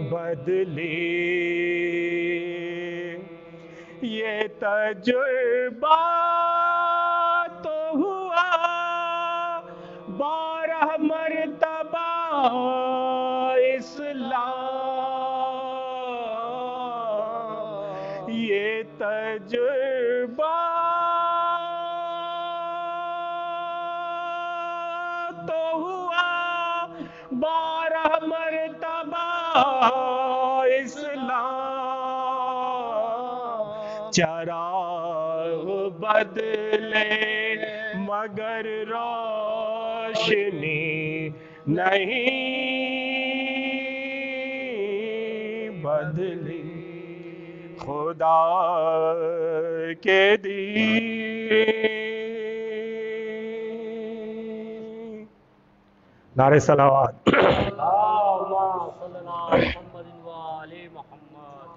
بدلی، یہ تجربہ تو ہوا 12 مرتبہ اسلام، یہ تجربہ تو ہوا 12 مرتبہ اسلام، چراغ بدلے مگر روشنی نہیں بدلی، خدا کے دین۔ نعرہ صلوات۔ اللہم صلی علی محمد و آل محمد۔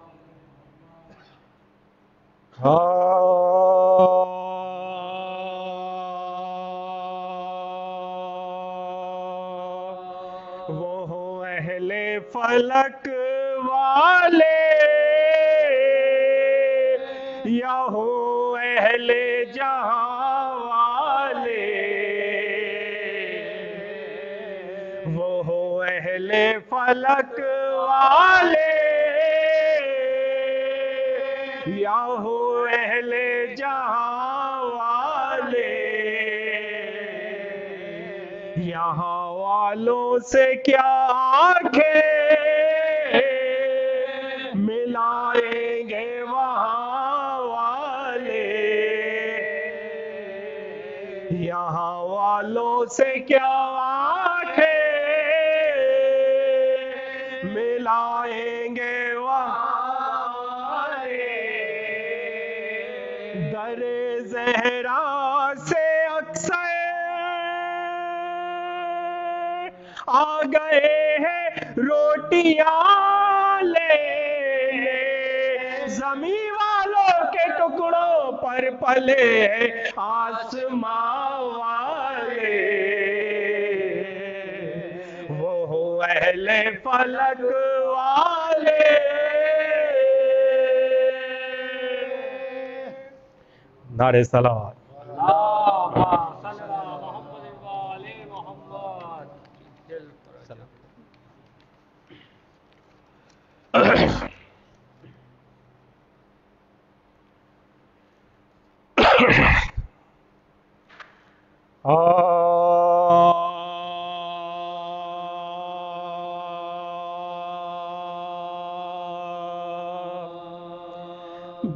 وہ ہوں اہل فلک والے یا ہوں اہل جہاں والے، وہ ہوں اہل فلک والے یا ہو اہل جہاں والے، یہاں والوں سے کیا آنکھیں ملائیں گے وہاں والے، یہاں والوں سے کیا آنکھیں ملائیں گے وہاں، در زہرا سے اکثر آ گئے ہیں روٹیاں لینے، زمین والوں کے ٹکڑوں پر پلے آسماں والے، وہ ہو اہل فلک والے۔ نعرہ صلوات۔ اللہم صلی علی محمد و آل محمد۔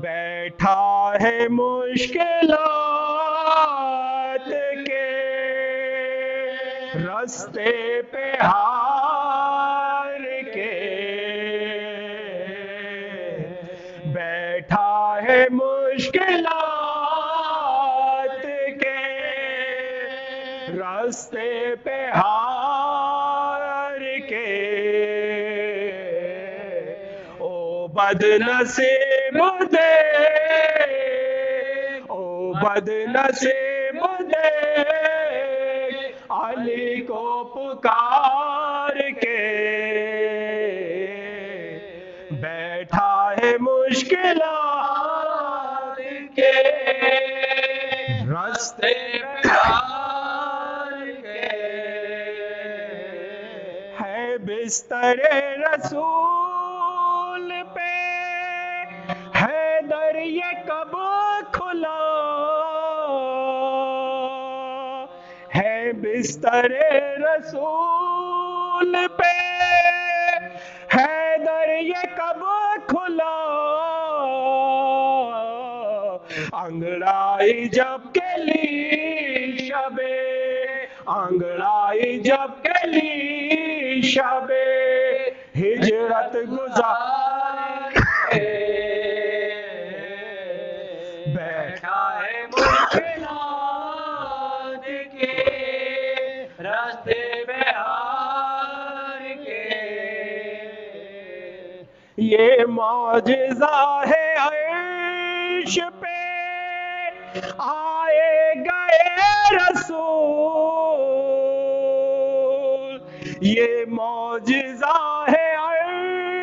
بیٹھا ہے مشکلات کے رستے پہ ہار کے، بیٹھا ہے مشکلات کے رستے پہ ہار کے، او بد نصیب دے، او بد نصیب دے علی کو پکار کے، بیٹھا ہے مشکلات کے رستے پہ ہار کے، ہے بستر رسول پہ ہے در یہ کب کھلا، ہے بستر رسول پہ ہے در یہ کب کھلا، انگڑائی جب کلی شب، انگڑائی جب کلی شب ہجرت گزار کے، بیٹھا ہے مشکلات کے راستے پہ ہار کے، یہ معجزہ ہے عرش پہ آئے گئے رسول، یہ معجزہ ہے عرش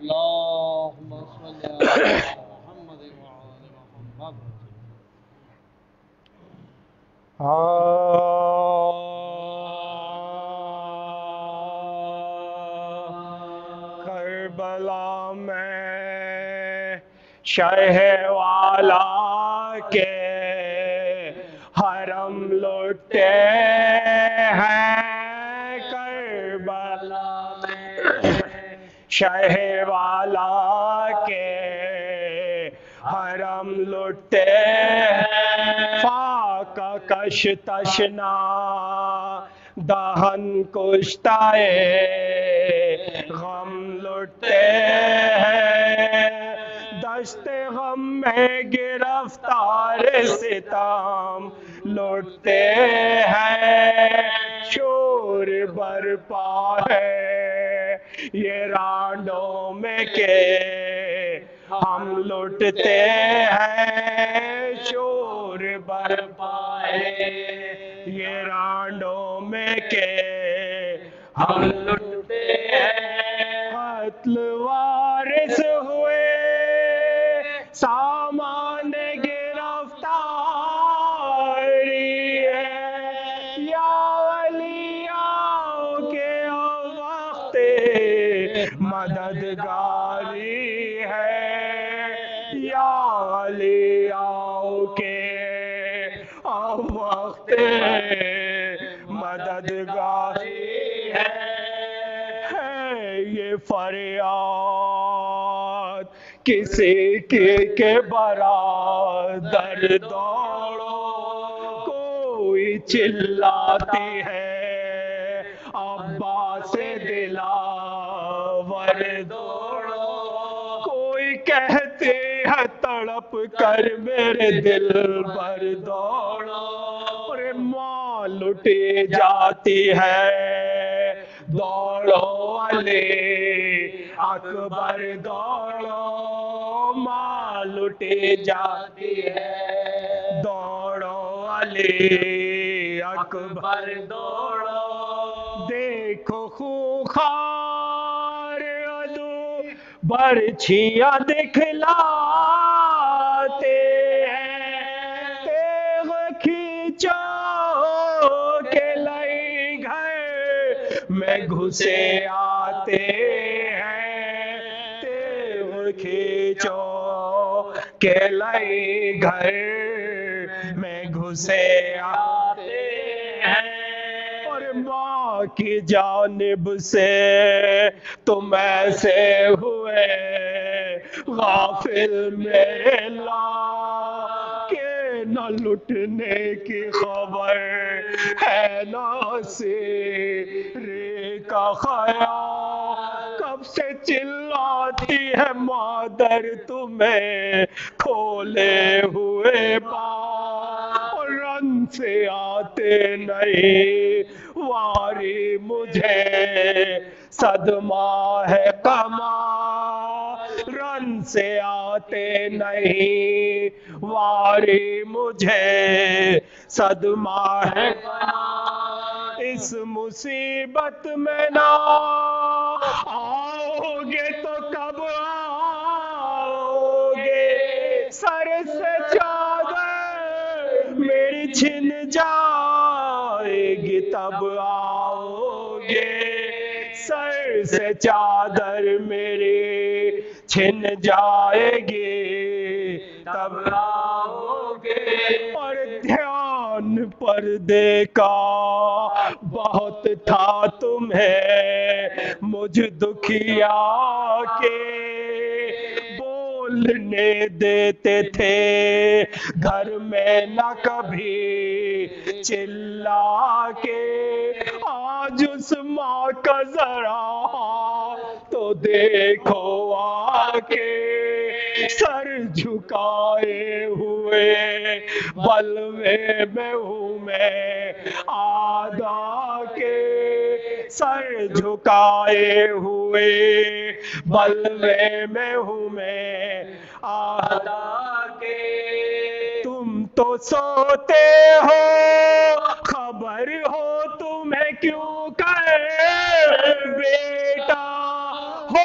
اللهم صل على محمد وعلى محمد. کربلا میں شہ والا کے حرم لٹتے ہیں، کربلا میں شہ والا کے حرم لٹتے ہیں، فاقہ کش تشنا دہن کشتائے غم لٹتے ہیں، دشت غم میں گرفتار ستم لٹتے ہیں، شور برپا ہے یہ رانڈوں میں کہ ہم لٹتے ہیں، شور برپا ہے یہ رانڈوں میں کہ ہم لٹتے ہیں، قتل وارث ہوئے سامان گرفتاری ہے، یا اولیاء کے وقت مددگاری ہے، یا اولیاء کے وقت مددگاری ہے، یہ فریاد کسی کے برادر دوڑو، کوئی چلاتی ہے عباس دلاور دوڑو، کوئی کہتے ہے تڑپ کر میرے دل پر دوڑو، اور ماں لٹی جاتی ہے دوڑو علی اکبر دوڑو، ماں لٹی جاتی ہے دوڑو علی اکبر دوڑو، دیکھو خوخار عدو برچھیاں دکھلاتے ہیں، تیغ کھینچو کہ لئی گھر میں گھسے آتے ہیں، تیغ کھینچو کہ لئی گھر میں گھسے آتے ہیں، اور ماں کی جانب سے تم ایسے ہوئے غافل میرے لا کہ نہ لٹنے کی خبر ہے نہ سیرے کا خیال، کب سے چلاتی ہے مادر تمہیں کھولے ہوئے پاؤں، اور رن سے آتے نہیں واری مجھے صدمہ ہے کمال، رن سے آتے نہیں واری مجھے صدمہ ہے کمال، اس مصیبت میں نہ آؤ گے تو کب آؤ گے، سر سے چادر میری چھن جائے گی تب آؤ گے، سر سے چادر میری چھن جائے گی تب آؤ گے، اور دھیان پردے کا بہت تھا تمہیں مجھ دکھیا کے، بولنے دیتے تھے گھر میں نہ کبھی چلا کے، آج اس ماں کا ذرا تو دیکھو آ کے، سر جھکائے ہوئے بلوے میں ہوں میں آدھا کے، سر جھکائے ہوئے بلوے میں ہوں میں آدھا کے، تم تو سوتے ہو خبر ہو تمہیں کیوں کہ بیٹا ہو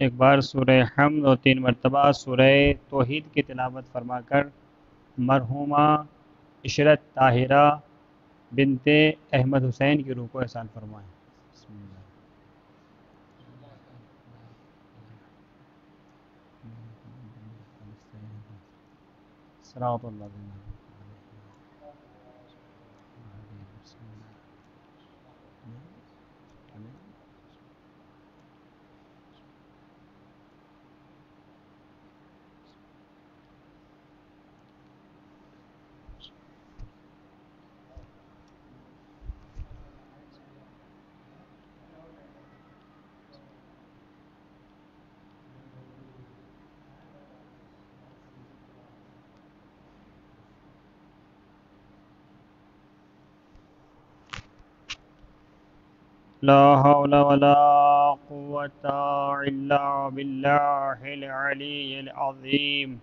ایک بار سورہ حمد اور 3 مرتبہ سورہ توحید کی تلاوت فرما کر مرحومہ عشرت طاہرہ بنت احمد حسین کی روح کو احسان فرمائیں. بسم اللہ. صراط اللہ. لا حول ولا قوة إلا بالله العلي العظيم.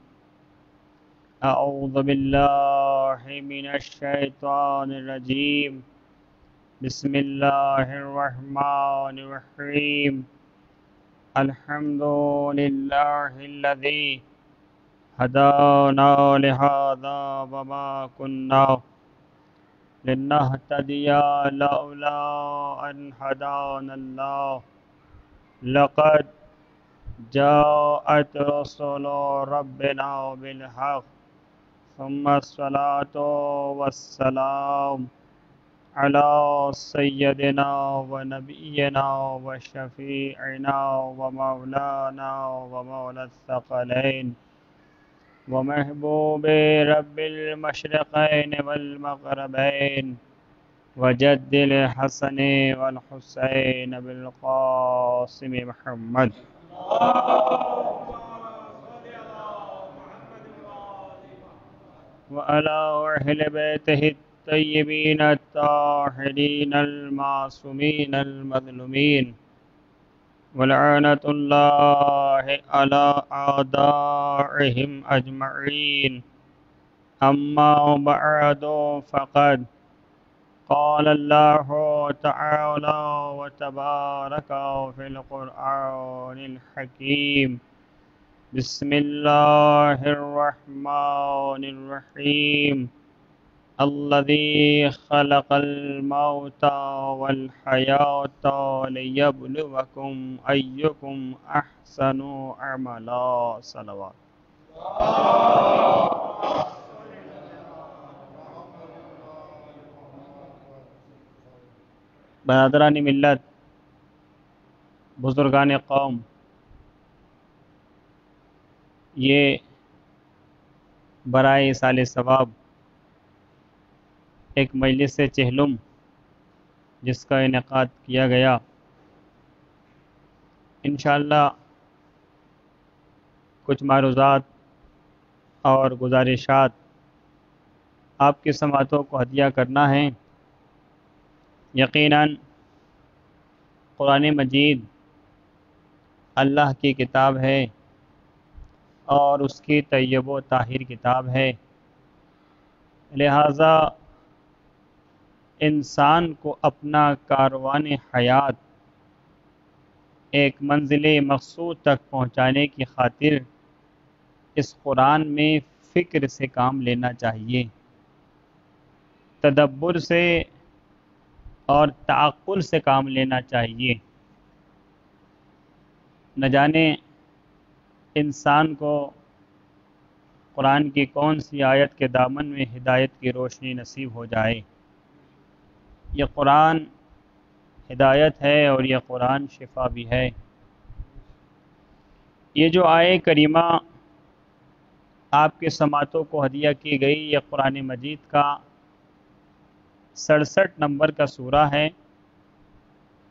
أعوذ بالله من الشيطان الرجيم. بسم الله الرحمن الرحيم. الحمد لله الذي هدانا لهذا وما كنا لنهتدي لولا أن هدانا الله. لقد جاءت رسل ربنا بالحق. ثم الصلاة والسلام على سيدنا ونبينا وشفيعنا ومولانا ومولى الثقلين ومحبوب رب المشرقين والمغربين وجد الحسن والحسين بالقاسم محمد. وعلى أهل بيته الطيبين الطاهرين المعصومين المظلومين. ولعنة الله على أعدائهم أجمعين. أما بعد فقد قال الله تعالى وتبارك في القرآن الحكيم. بسم الله الرحمن الرحيم. الذي خلق الموت والحياة ليبلوكم أيكم أحسن عملا. صلوات. برادران ملت، بزرگان قوم، یہ برائے ایصال ثواب ایک مجلس چہلم جس کا انعقاد کیا گیا، انشاءاللہ کچھ معروضات اور گزارشات آپ کی سماعتوں کو ہدیہ کرنا ہے. یقیناً قرآن مجید اللہ کی کتاب ہے اور اس کی طیب و طاہر کتاب ہے، لہٰذا انسان کو اپنا کاروان حیات ایک منزل مقصود تک پہنچانے کی خاطر اس قرآن میں فکر سے کام لینا چاہیے، تدبر سے اور تعقل سے کام لینا چاہیے. نہ جانے انسان کو قرآن کی کون سی آیت کے دامن میں ہدایت کی روشنی نصیب ہو جائے. یہ قرآن ہدایت ہے اور یہ قرآن شفا بھی ہے. یہ جو آیے کریمہ آپ کے سماعتوں کو ہدیہ کی گئی، یہ قرآن مجید کا 67 نمبر کا سورہ ہے،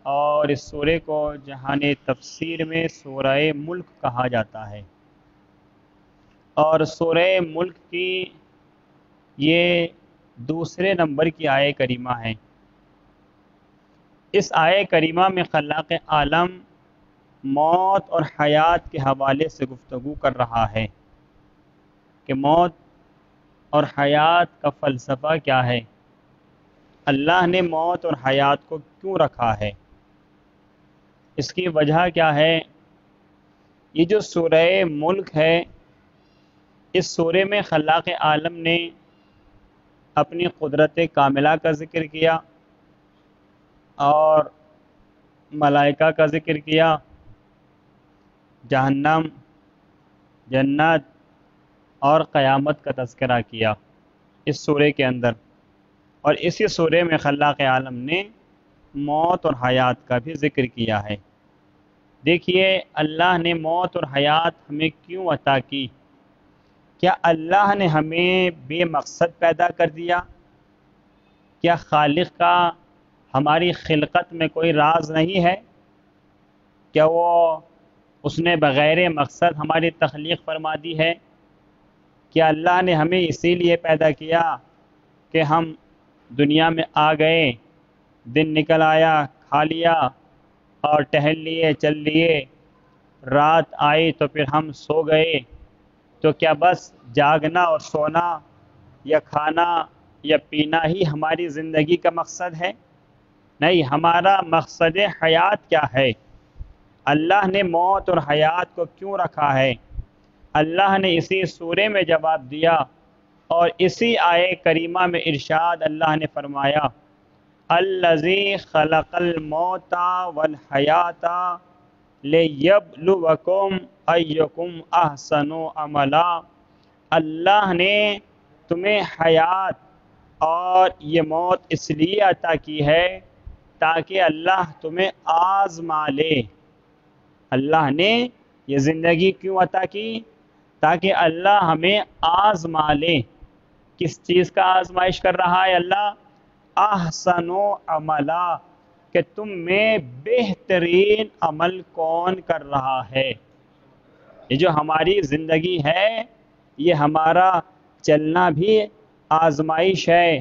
اور اس سورے کو جہان تفسیر میں سورہ ملک کہا جاتا ہے، اور سورہ ملک کی یہ دوسرے نمبر کی آیے کریمہ ہے. اس آیے کریمہ میں خلاق عالم موت اور حیات کے حوالے سے گفتگو کر رہا ہے کہ موت اور حیات کا فلسفہ کیا ہے، اللہ نے موت اور حیات کو کیوں رکھا ہے، اس کی وجہ کیا ہے، یہ جو سورہ ملک ہے، اس سورے میں خلاق عالم نے اپنی قدرت کاملہ کا ذکر کیا اور ملائکہ کا ذکر کیا، جہنم، جنت اور قیامت کا تذکرہ کیا اس سورے کے اندر، اور اسی سورے میں خلاق عالم نے موت اور حیات کا بھی ذکر کیا ہے۔ دیکھیے اللہ نے موت اور حیات ہمیں کیوں عطا کی؟ کیا اللہ نے ہمیں بے مقصد پیدا کر دیا؟ کیا خالق کا ہماری خلقت میں کوئی راز نہیں ہے؟ کیا اس نے بغیر مقصد ہماری تخلیق فرما دی ہے؟ کیا اللہ نے ہمیں اسی لیے پیدا کیا کہ ہم دنیا میں آ گئے، دن نکل آیا، کھا لیا اور ٹہل لیے، چل لیے، رات آئی تو پھر ہم سو گئے؟ تو کیا بس جاگنا اور سونا یا کھانا یا پینا ہی ہماری زندگی کا مقصد ہے؟ نہیں، ہمارا مقصد حیات کیا ہے؟ اللہ نے موت اور حیات کو کیوں رکھا ہے؟ اللہ نے اسی سورے میں جواب دیا، اور اسی آیے کریمہ میں ارشاد اللہ نے فرمایا، الذی خلق الموت والحیات لیبلوکم ایکم احسن عملا۔ اللہ نے تمہیں حیات اور یہ موت اس لیے عطا کی ہے تاکہ اللہ تمہیں آزما لے۔ اللہ نے یہ زندگی کیوں عطا کی؟ تاکہ اللہ ہمیں آزما لے۔ کس چیز کا آزمائش کر رہا ہے اللہ؟ احسن عملا، کہ تم میں بہترین عمل کون کر رہا ہے۔ یہ جو ہماری زندگی ہے، یہ ہمارا چلنا بھی آزمائش ہے،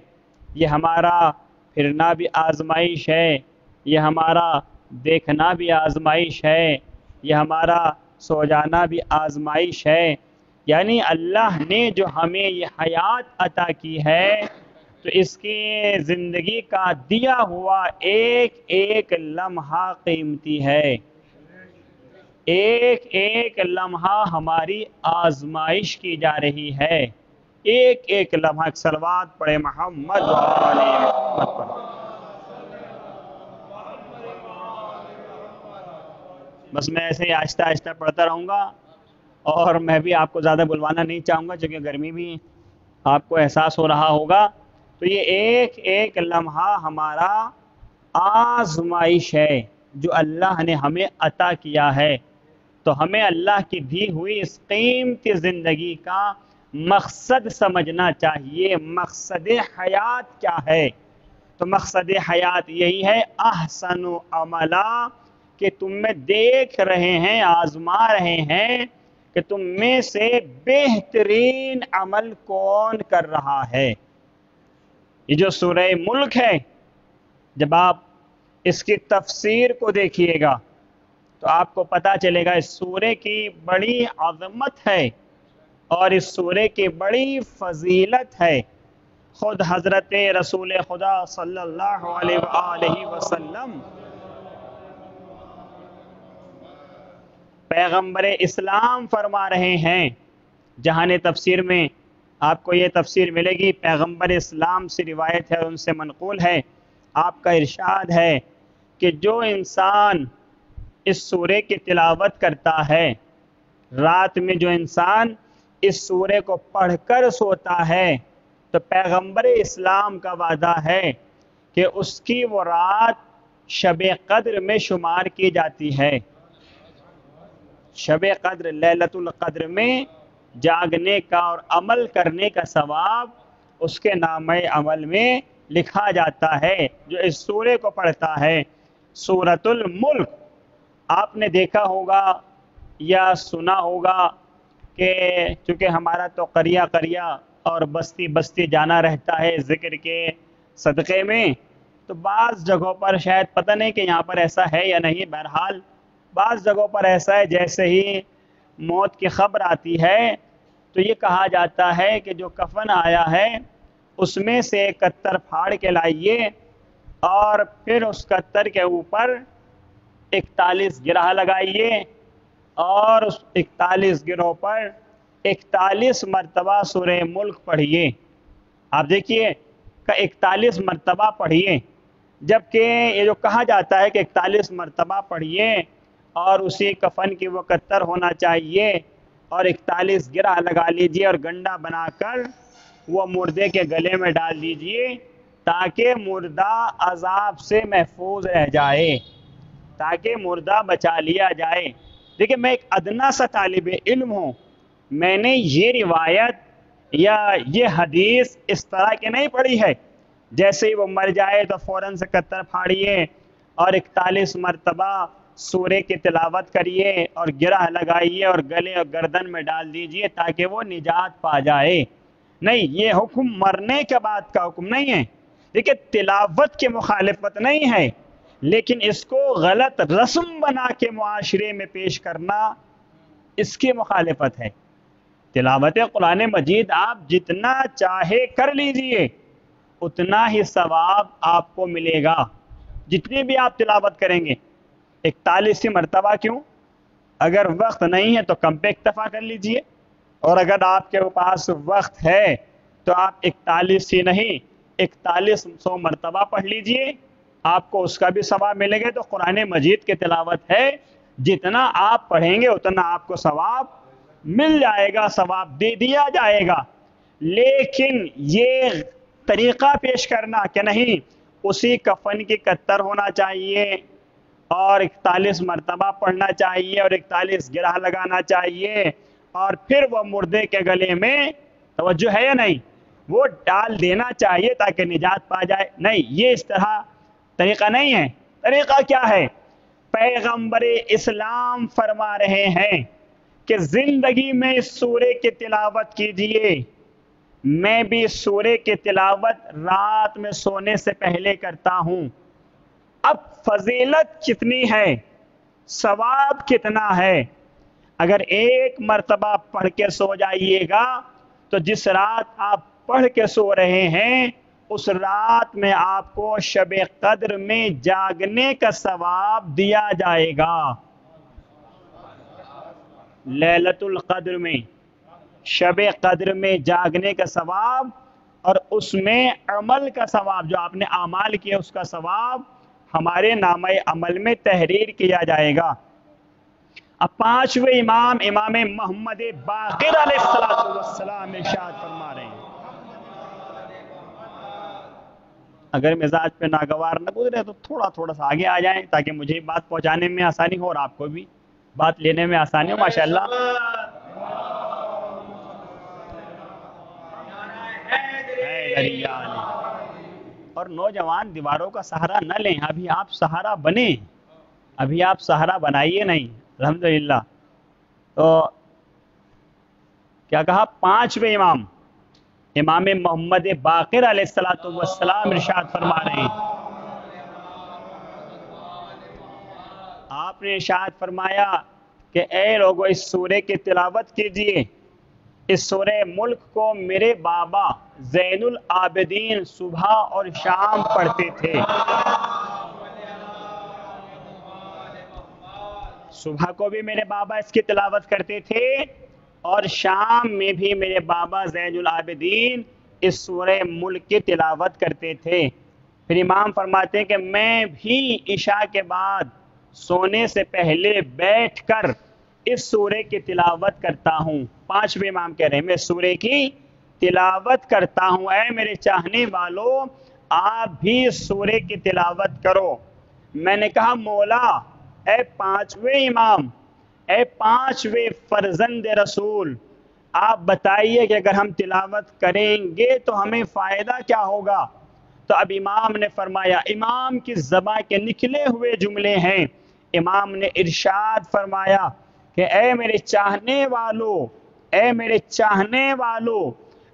یہ ہمارا پھرنا بھی آزمائش ہے، یہ ہمارا دیکھنا بھی آزمائش ہے، یہ ہمارا سو جانا بھی آزمائش ہے۔ یعنی اللہ نے جو ہمیں یہ حیات عطا کی ہے تو اس کی زندگی کا دیا ہوا ایک ایک لمحہ قیمتی ہے، ایک ایک لمحہ ہماری آزمائش کی جا رہی ہے، ایک ایک لمحہ۔ ایک صلوات پڑھے محمد و آل محمد پر۔ بس میں ایسے ہی آہستہ آہستہ پڑھتا رہوں گا، اور میں بھی آپ کو زیادہ بلوانا نہیں چاہوں گا چونکہ گرمی بھی آپ کو احساس ہو رہا ہوگا۔ تو یہ ایک ایک لمحہ ہمارا آزمائش ہے جو اللہ نے ہمیں عطا کیا ہے۔ تو ہمیں اللہ کی دی ہوئی اس قیمتی زندگی کا مقصد سمجھنا چاہیے۔ مقصد حیات کیا ہے؟ تو مقصد حیات یہی ہے احسن عملا، کہ تم میں دیکھ رہے ہیں، آزما رہے ہیں کہ تم میں سے بہترین عمل کون کر رہا ہے۔ یہ جو سورہ ملک ہے، جب آپ اس کی تفسیر کو دیکھیے گا تو آپ کو پتہ چلے گا اس سورے کی بڑی عظمت ہے اور اس سورے کی بڑی فضیلت ہے۔ خود حضرت رسول خدا صلی اللہ علیہ وآلہ وسلم پیغمبر اسلام فرما رہے ہیں، جہان تفسیر میں آپ کو یہ تفسیر ملے گی، پیغمبر اسلام سے روایت ہے، ان سے منقول ہے، آپ کا ارشاد ہے کہ جو انسان اس سورے کی تلاوت کرتا ہے، رات میں جو انسان اس سورے کو پڑھ کر سوتا ہے، تو پیغمبر اسلام کا وعدہ ہے کہ اس کی وہ رات شب قدر میں شمار کی جاتی ہے۔ شب قدر، لیلۃ القدر میں جاگنے کا اور عمل کرنے کا ثواب اس کے نامہ عمل میں لکھا جاتا ہے جو اس سورے کو پڑھتا ہے۔ سورۃ الملک آپ نے دیکھا ہوگا یا سنا ہوگا کہ چونکہ ہمارا تو قریہ قریہ اور بستی بستی جانا رہتا ہے ذکر کے صدقے میں، تو بعض جگہوں پر شاید پتہ نہیں کہ یہاں پر ایسا ہے یا نہیں، بہرحال بعض جگہوں پر ایسا ہے جیسے ہی موت کی خبر آتی ہے تو یہ کہا جاتا ہے کہ جو کفن آیا ہے اس میں سے ایک کتر پھاڑ کے لائیے اور پھر اس کتر کے اوپر 41 گرہ لگائیے اور 41 گروہ پر 41 مرتبہ سورہ ملک پڑھیے. آپ دیکھیے کہ 41 مرتبہ پڑھیے، جبکہ یہ جو کہا جاتا ہے کہ 41 مرتبہ پڑھیے اور اسی کفن کی وہ کتر ہونا چاہیے اور 41 گرہ لگا لیجئے اور گنڈا بنا کر وہ مردے کے گلے میں ڈال دیجئے تاکہ مردہ عذاب سے محفوظ رہ جائے، تاکہ مردہ بچا لیا جائے. دیکھیں میں ایک ادنا سا طالب علم ہوں، میں نے یہ روایت یا یہ حدیث اس طرح کی نہیں پڑھی ہے جیسے ہی وہ مر جائے تو فوراً سے کتر پھاڑیے اور 41 مرتبہ سورے کی تلاوت کریے اور گرہ لگائیے اور گلے اور گردن میں ڈال دیجئے تاکہ وہ نجات پا جائے. نہیں، یہ حکم مرنے کے بعد کا حکم نہیں ہے. دیکھیں تلاوت کی مخالفت نہیں ہے، لیکن اس کو غلط رسم بنا کے معاشرے میں پیش کرنا اس کی مخالفت ہے. تلاوت قرآن مجید آپ جتنا چاہے کر لیجئے اتنا ہی ثواب آپ کو ملے گا جتنی بھی آپ تلاوت کریں گے. 41 مرتبہ کیوں؟ اگر وقت نہیں ہے تو کم پہ اکتفا کر لیجئے، اور اگر آپ کے پاس وقت ہے تو آپ 41 ہی نہیں 4100 مرتبہ پڑھ لیجئے، آپ کو اس کا بھی ثواب ملے گا. تو قرآن مجید کی تلاوت ہے، جتنا آپ پڑھیں گے اتنا آپ کو ثواب مل جائے گا، ثواب دے دیا جائے گا. لیکن یہ طریقہ پیش کرنا کہ نہیں اسی کفن کی کتر ہونا چاہیے اور 41 مرتبہ پڑھنا چاہیے اور 41 گرہ لگانا چاہیے اور پھر وہ مردے کے گلے میں، توجہ ہے یا نہیں، وہ ڈال دینا چاہیے تاکہ نجات پا جائے، نہیں، یہ اس طرح طریقہ نہیں ہے. طریقہ کیا ہے؟ پیغمبر اسلام فرما رہے ہیں کہ زندگی میں اس سورے کی تلاوت کیجئے. میں بھی اس سورے کی تلاوت رات میں سونے سے پہلے کرتا ہوں. اب فضیلت کتنی ہے، ثواب کتنا ہے؟ اگر ایک مرتبہ پڑھ کے سو جائیے گا تو جس رات آپ پڑھ کے سو رہے ہیں اس رات میں آپ کو شب قدر میں جاگنے کا ثواب دیا جائے گا. لیلۃ القدر میں، شب قدر میں جاگنے کا ثواب اور اس میں عمل کا ثواب، جو آپ نے اعمال کیے اس کا ثواب ہمارے نامہ عمل میں تحریر کیا جائے گا. اب پانچویں امام محمد باقر علیہ السلام ارشاد فرما رہے ہیں، اگر مزاج پہ ناگوار نہ گزرے تو تھوڑا سا آگے آ جائیں تاکہ مجھے بات پہنچانے میں آسانی ہو اور آپ کو بھی بات لینے میں آسانی ہو. ماشاءاللہ اور نوجوان دیواروں کا سہارا نہ لیں، ابھی آپ سہارا بنیں، ابھی آپ سہارا بنائیے نہیں. الحمدللہ. تو کیا کہا؟ پانچویں امام محمد باقر علیہ السلام ارشاد فرما رہے ہیں، آپ نے ارشاد فرمایا کہ اے لوگو اس سورے کی تلاوت کیجئے. اس سورہ ملک کو میرے بابا زین العابدین صبح اور شام پڑھتے تھے. صبح کو بھی میرے بابا اس کی تلاوت کرتے تھے اور شام میں بھی میرے بابا زین العابدین اس سورہ ملک کی تلاوت کرتے تھے. پھر امام فرماتے ہیں کہ میں بھی عشاء کے بعد سونے سے پہلے بیٹھ کر اس سورے کی تلاوت کرتا ہوں. پانچویں امام کہہ رہے ہیں میں سورے کی تلاوت کرتا ہوں. اے میرے چاہنے والوں آپ بھی اس سورے کی تلاوت کرو. میں نے کہا مولا اے پانچویں امام، اے پانچویں فرزند رسول، آپ بتائیے کہ اگر ہم تلاوت کریں گے تو ہمیں فائدہ کیا ہوگا؟ تو اب امام نے فرمایا، امام کی زبان کے نکلے ہوئے جملے ہیں. امام نے ارشاد فرمایا کہ اے میرے چاہنے والو، اے میرے چاہنے والو،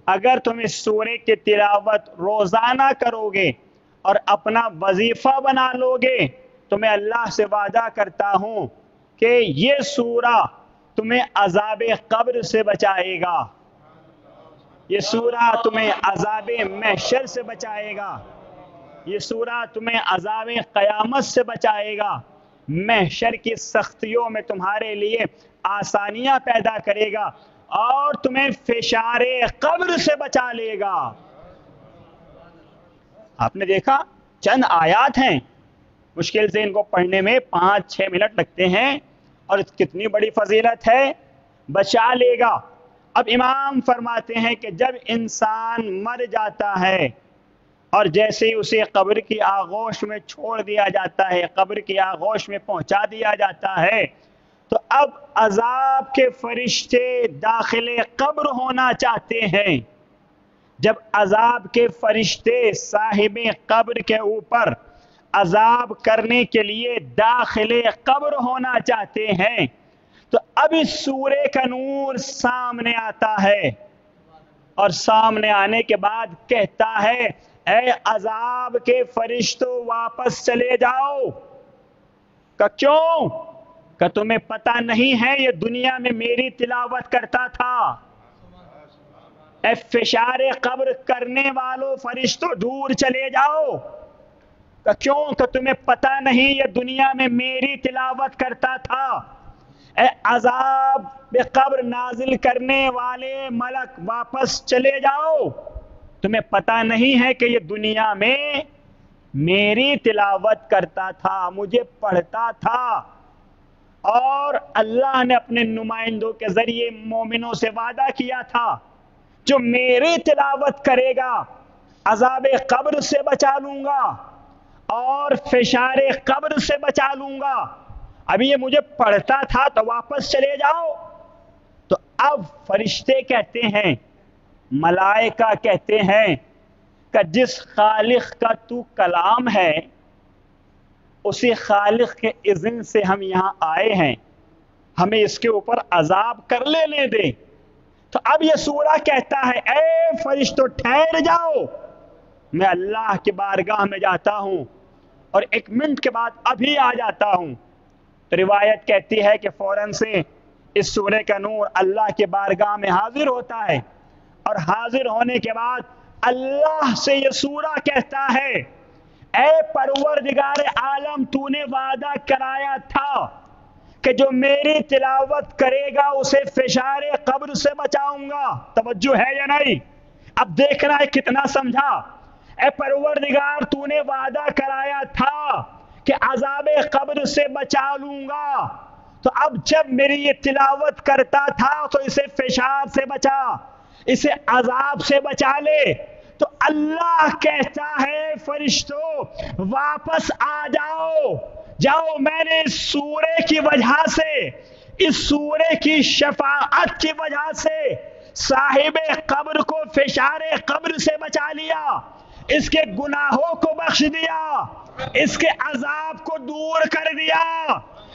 اگر تم اس سورے کی تلاوت روزانہ کرو گے اور اپنا وظیفہ بنا لو گے تو میں اللہ سے وعدہ کرتا ہوں کہ یہ سورہ تمہیں عذاب قبر سے بچائے گا، یہ سورہ تمہیں عذاب محشر سے بچائے گا، یہ سورہ تمہیں عذاب قیامت سے بچائے گا، محشر کی سختیوں میں تمہارے لیے آسانیاں پیدا کرے گا اور تمہیں فشار قبر سے بچا لے گا۔ آپ نے دیکھا چند آیات ہیں، مشکل سے ان کو پڑھنے میں 5-6 منٹ لگتے ہیں اور کتنی بڑی فضیلت ہے، بچا لے گا۔ اب امام فرماتے ہیں کہ جب انسان مر جاتا ہے اور جیسے ہی اسے قبر کی آغوش میں چھوڑ دیا جاتا ہے، قبر کی آغوش میں پہنچا دیا جاتا ہے، تو اب عذاب کے فرشتے داخل قبر ہونا چاہتے ہیں۔ جب عذاب کے فرشتے صاحب قبر کے اوپر عذاب کرنے کے لیے داخل قبر ہونا چاہتے ہیں تو اب اس سورے کا نور سامنے آتا ہے اور سامنے آنے کے بعد کہتا ہے اے عذاب کے فرشتوں واپس چلے جاؤ۔ کہ کیوں؟ کہ تمہیں پتہ نہیں ہے یہ دنیا میں میری تلاوت کرتا تھا۔ اے فشار قبر کرنے والوں فرشتوں دور چلے جاؤ۔ کہ کیوں؟ کہ تمہیں پتہ نہیں یہ دنیا میں میری تلاوت کرتا تھا۔ اے عذاب قبر نازل کرنے والے ملک واپس چلے جاؤ، تمہیں پتہ نہیں ہے کہ یہ دنیا میں میری تلاوت کرتا تھا، مجھے پڑھتا تھا۔ اور اللہ نے اپنے نمائندوں کے ذریعے مومنوں سے وعدہ کیا تھا جو میری تلاوت کرے گا عذاب قبر سے بچا لوں گا اور فشار قبر سے بچا لوں گا۔ ابھی یہ مجھے پڑھتا تھا تو واپس چلے جاؤ۔ تو اب فرشتے کہتے ہیں، ملائکہ کہتے ہیں کہ جس خالق کا تو کلام ہے اسی خالق کے اذن سے ہم یہاں آئے ہیں، ہمیں اس کے اوپر عذاب کر لینے دے۔ تو اب یہ سورہ کہتا ہے اے فرشتوں ٹھہر جاؤ، میں اللہ کی بارگاہ میں جاتا ہوں اور 1 منٹ کے بعد ابھی آ جاتا ہوں۔ تو روایت کہتی ہے کہ فوراً سے اس سورہ کا نور اللہ کی بارگاہ میں حاضر ہوتا ہے اور حاضر ہونے کے بعد اللہ سے یہ سورہ کہتا ہے اے پروردگار عالم، تو نے وعدہ کرایا تھا کہ جو میری تلاوت کرے گا اسے فشار قبر سے بچاؤں گا۔ توجہ ہے یا نہیں؟ اب دیکھنا ہے کتنا سمجھا۔ اے پروردگار تو نے وعدہ کرایا تھا کہ عذاب قبر سے بچا لوں گا، تو اب جب میری یہ تلاوت کرتا تھا تو اسے فشار سے بچا، اسے عذاب سے بچا لے۔ تو اللہ کہتا ہے فرشتوں واپس آ جاؤ، جاؤ، میں نے اس سورے کی وجہ سے، اس سورے کی شفاعت کی وجہ سے صاحب قبر کو فشار قبر سے بچا لیا، اس کے گناہوں کو بخش دیا، اس کے عذاب کو دور کر دیا۔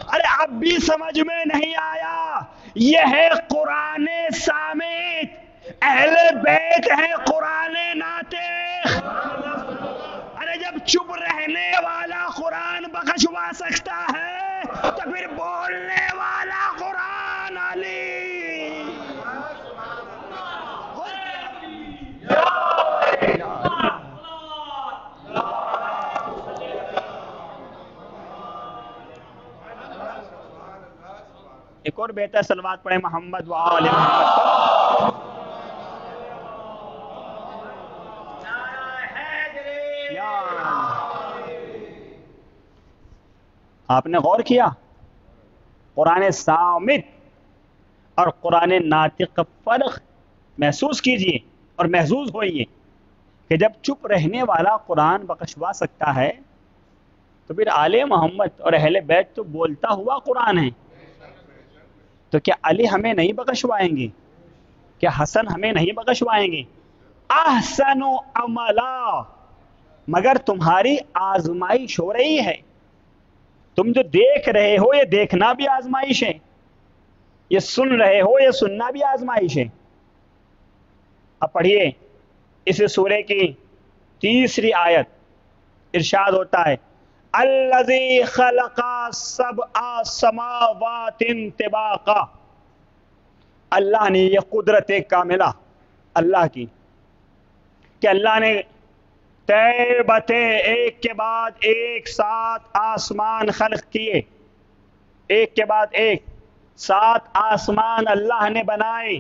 ارے اب بھی سمجھ میں نہیں آیا؟ یہ ہے قرآن صامت، اہل بیت ہے قرآن ناطق۔ ارے جب چپ رہنے والا قرآن بخشوا سکتا ہے تو پھر بولنے والا قرآن علی۔ ایک اور بہتر صلوات پڑھیں محمد و آل محمد۔ آپ نے غور کیا قرآن صامت اور قرآن ناطق کا فرق محسوس کیجئے اور محظوظ ہوئیے کہ جب چپ رہنے والا قرآن بخشوا سکتا ہے تو پھر آل محمد اور اہل بیت تو بولتا ہوا قرآن ہے، تو کیا علی ہمیں نہیں بخشوائیں گے؟ کیا حسن ہمیں نہیں بخشوائیں گے؟ احسن عملا، مگر تمہاری آزمائش ہو رہی ہے، تم جو دیکھ رہے ہو یہ دیکھنا بھی آزمائش ہے، یہ سن رہے ہو یہ سننا بھی آزمائش ہے۔ اب پڑھیے اس سورے کی 3 آیت، ارشاد ہوتا ہے الذی خلق 7 سماوات طباقا، اللہ نے یہ قدرت کاملہ اللہ کی کہ اللہ نے تے بتے ایک کے بعد ایک 7 آسمان خلق کیے، ایک کے بعد ایک 7 آسمان اللہ نے بنائے،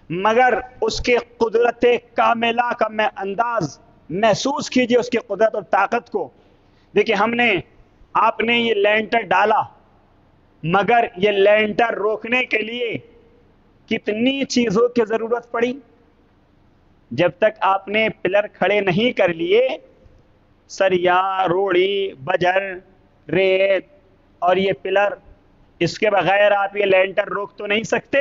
مگر اس کے قدرت کاملہ کا میں انداز محسوس کیجئے، اس کی قدرت اور طاقت کو. دیکھیں آپ نے یہ لینٹر ڈالا، مگر یہ لینٹر روکنے کے لیے کتنی چیزوں کی ضرورت پڑی. جب تک آپ نے پلر کھڑے نہیں کر لیے، سریا، روڑی، بجر، ریت اور یہ پلر، اس کے بغیر آپ یہ لینٹر روک تو نہیں سکتے.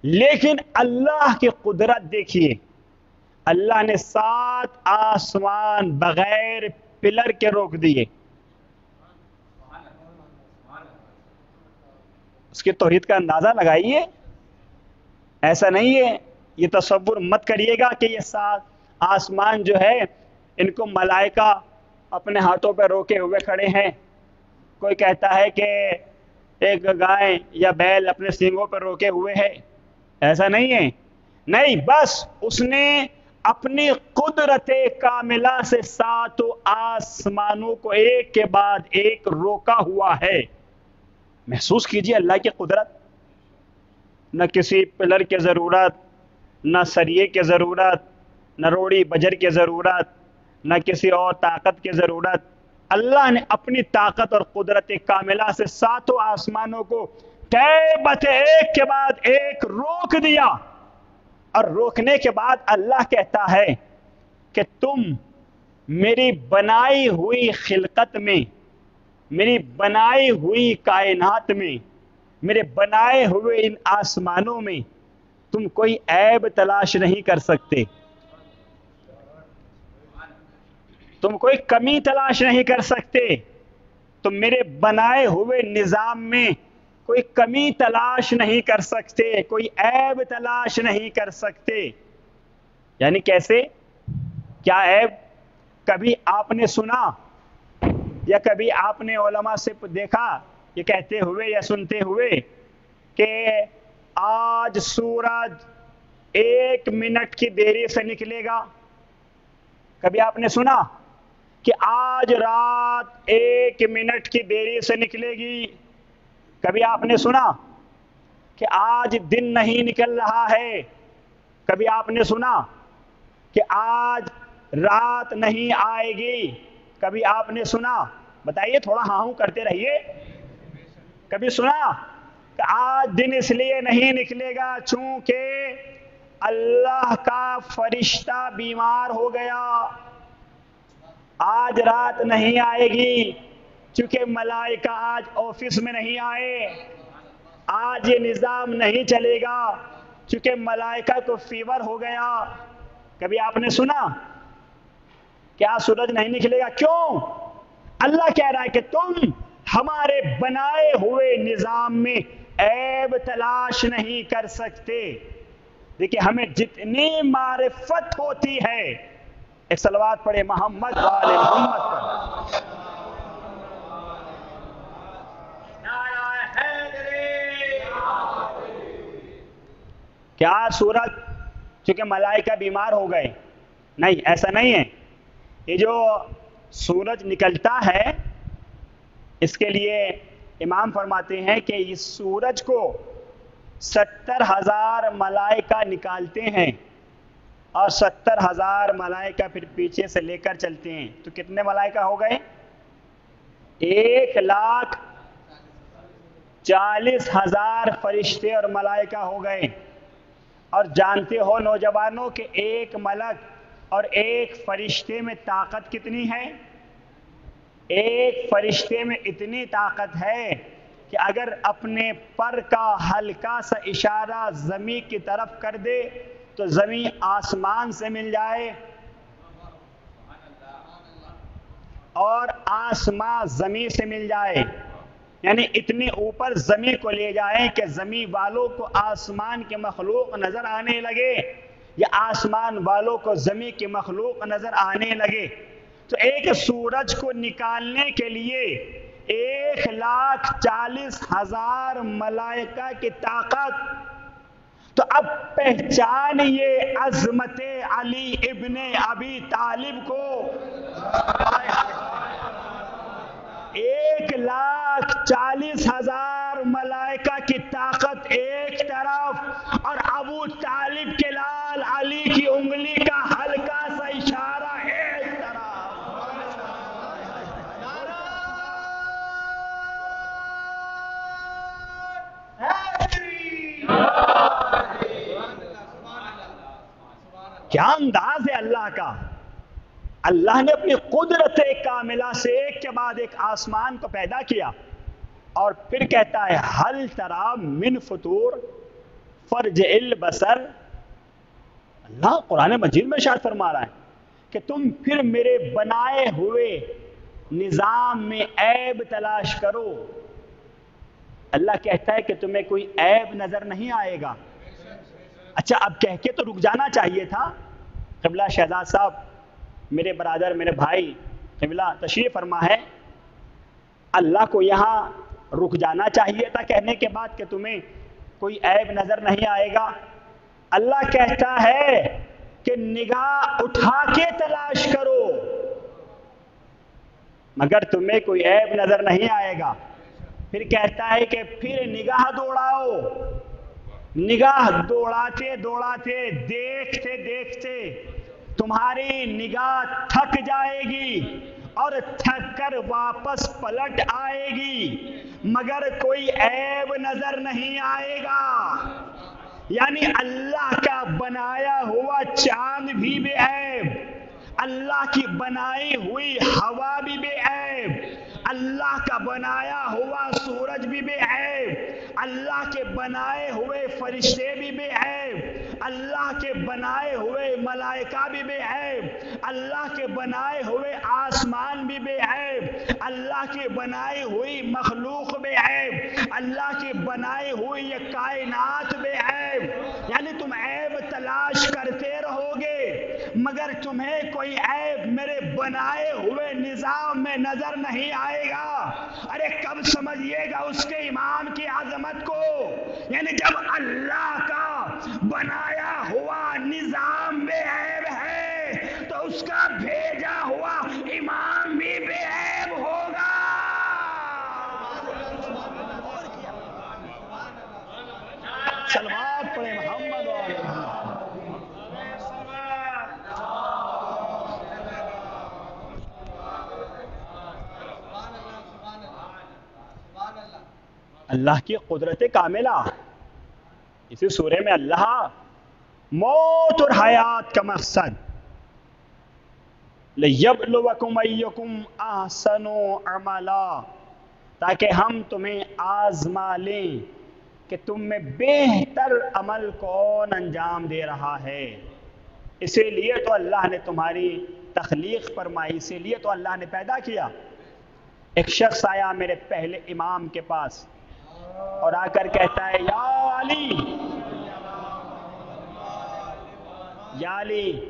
لیکن اللہ کی قدرت دیکھیے، اللہ نے 7 آسمان بغیر پلر کے روک دیے. اس کی توحید کا اندازہ لگائیے. ایسا نہیں ہے، یہ تصور مت کریے گا کہ یہ 7 آسمان جو ہے ان کو ملائکہ اپنے ہاتھوں پہ روکے ہوئے کھڑے ہیں. کوئی کہتا ہے کہ ایک گائے یا بیل اپنے سینگوں پہ روکے ہوئے ہے. ایسا نہیں ہے. نہیں، بس اس نے اپنی قدرت کاملہ سے 7 آسمانوں کو ایک کے بعد ایک روکا ہوا ہے. محسوس کیجئے اللہ کی قدرت. نہ کسی پلر کی ضرورت، نہ سریے کی ضرورت، نہ روڑی بجر کی ضرورت، نہ کسی اور طاقت کی ضرورت. اللہ نے اپنی طاقت اور قدرت کاملہ سے 7 آسمانوں کو تیبت ایک کے بعد ایک روک دیا. اور روکنے کے بعد اللہ کہتا ہے کہ تم میری بنائی ہوئی خلقت میں، میری بنائی ہوئی کائنات میں، میرے بنائے ہوئے ان آسمانوں میں تم کوئی عیب تلاش نہیں کر سکتے، تم کوئی کمی تلاش نہیں کر سکتے. تم میرے بنائے ہوئے نظام میں کوئی کمی تلاش نہیں کر سکتے، کوئی عیب تلاش نہیں کر سکتے. یعنی کیسے؟ کیا عیب؟ کبھی آپ نے سنا یا کبھی آپ نے علماء سے دیکھا یہ کہتے ہوئے یا سنتے ہوئے کہ آج سورج 1 منٹ کی دیری سے نکلے گا؟ کبھی آپ نے سنا کہ آج رات 1 منٹ کی دیری سے نکلے گی؟ کبھی آپ نے سنا کہ آج دن نہیں نکل رہا ہے؟ کبھی آپ نے سنا کہ آج رات نہیں آئے گی؟ کبھی آپ نے سنا؟ بتائیے، تھوڑا ہاں ہوں کرتے رہیے. کبھی سنا کہ آج دن اس لیے نہیں نکلے گا چونکہ اللہ کا فرشتہ بیمار ہو گیا؟ آج رات نہیں آئے گی چونکہ ملائکہ آج آفس میں نہیں آئے؟ آج یہ نظام نہیں چلے گا چونکہ ملائکہ کو فیور ہو گیا؟ کبھی آپ نے سنا کیا سورج نہیں نکلے گا؟ کیوں؟ اللہ کہہ رہا ہے کہ تم ہمارے بنائے ہوئے نظام میں عیب تلاش نہیں کر سکتے. دیکھیں ہمیں جتنی معرفت ہوتی ہے، ایک صلوات پڑھے محمد وآل محمد پر. کیا سورج چونکہ ملائکہ بیمار ہو گئے؟ نہیں، ایسا نہیں ہے. یہ جو سورج نکلتا ہے اس کے لیے امام فرماتے ہیں کہ اس سورج کو 70,000 ملائکہ نکالتے ہیں اور 70,000 ملائکہ پھر پیچھے سے لے کر چلتے ہیں. تو کتنے ملائکہ ہو گئے؟ 1,40,000 فرشتے اور ملائکہ ہو گئے. اور جانتے ہو نوجوانوں کہ ایک ملک اور ایک فرشتے میں طاقت کتنی ہے؟ ایک فرشتے میں اتنی طاقت ہے کہ اگر اپنے پر کا ہلکا سا اشارہ زمین کی طرف کر دے تو زمین آسمان سے مل جائے اور آسمان زمین سے مل جائے. یعنی اتنی اوپر زمین کو لے جائیں کہ زمین والوں کو آسمان کی مخلوق نظر آنے لگے یا آسمان والوں کو زمین کی مخلوق نظر آنے لگے. تو ایک سورج کو نکالنے کے لیے 1,40,000 ملائکہ کی طاقت. تو اب پہچانیے عظمت علی ابن ابی طالب کو. 1,40,000 ملائکہ کی طاقت ایک طرف اور ابو طالب کے لال علی کی انگلی کا ہلکا سا اشارہ ایک طرف. کیا انداز ہے اللہ کا. اللہ نے اپنی قدرت کاملہ سے ایک کے بعد ایک آسمان کو پیدا کیا اور پھر کہتا ہے ہل تری من فطور فرجع البصر. اللہ قرآن مجید میں ارشاد فرما رہا ہے کہ تم پھر میرے بنائے ہوئے نظام میں عیب تلاش کرو. اللہ کہتا ہے کہ تمہیں کوئی عیب نظر نہیں آئے گا. اچھا اب کہہ کے تو رک جانا چاہیے تھا. قبلہ شہزاد صاحب میرے برادر میرے بھائی قبلہ تشریف فرما ہے, اللہ کو یہاں رک جانا چاہیے تھا کہنے کے بعد کہ تمہیں کوئی عیب نظر نہیں آئے گا. اللہ کہتا ہے کہ نگاہ اٹھا کے تلاش کرو مگر تمہیں کوئی عیب نظر نہیں آئے گا. پھر کہتا ہے کہ پھر نگاہ دوڑاؤ. نگاہ دوڑاتے دوڑاتے دیکھتے دیکھتے تمہاری نگاہ تھک جائے گی اور تھک کر واپس پلٹ آئے گی مگر کوئی عیب نظر نہیں آئے گا. یعنی اللہ کا بنایا ہوا چاند بھی بے عیب, اللہ کی بنائی ہوئی ہوا بھی بے عیب, اللہ کا بنایا ہوا سورج بھی بے عیب, اللہ کے بنائے ہوئے فرشتے بھی بے عیب, اللہ کے بنائے ہوئے ملائکہ بھی بے عیب, اللہ کے بنائے ہوئے آسمان بھی بے عیب, اللہ کے بنائی ہوئی مخلوق بے عیب, اللہ کی بنائی ہوئی یہ کائنات بے عیب. یعنی تم عیب تلاش کرتے رہو گے مگر تمہیں کوئی عیب میرے بنائے ہوئے نظام میں نظر نہیں آئے گا. ارے کب سمجھیے گا اس کے امام کی عظمت کو. یعنی جب اللہ کا بنایا ہوا نظام بے عیب ہے تو اس کا بھیجا ہوا امام بھی بے عیب ہوگا. صلوات پڑھے محمد وعلیہ اللہ کی قدرت کاملہ. اسی سورے میں اللہ موت اور حیات کا مقصد لِيَبْلُوَكُمْ أَيُّكُمْ أَحْسَنُ عَمَلًا, تاکہ ہم تمہیں آزما لیں کہ تم میں بہتر عمل کون انجام دے رہا ہے. اسی لیے تو اللہ نے تمہاری تخلیق فرمائی, اسی لیے تو اللہ نے پیدا کیا. ایک شخص آیا میرے پہلے امام کے پاس اور آ کر کہتا ہے یا علی, یا علی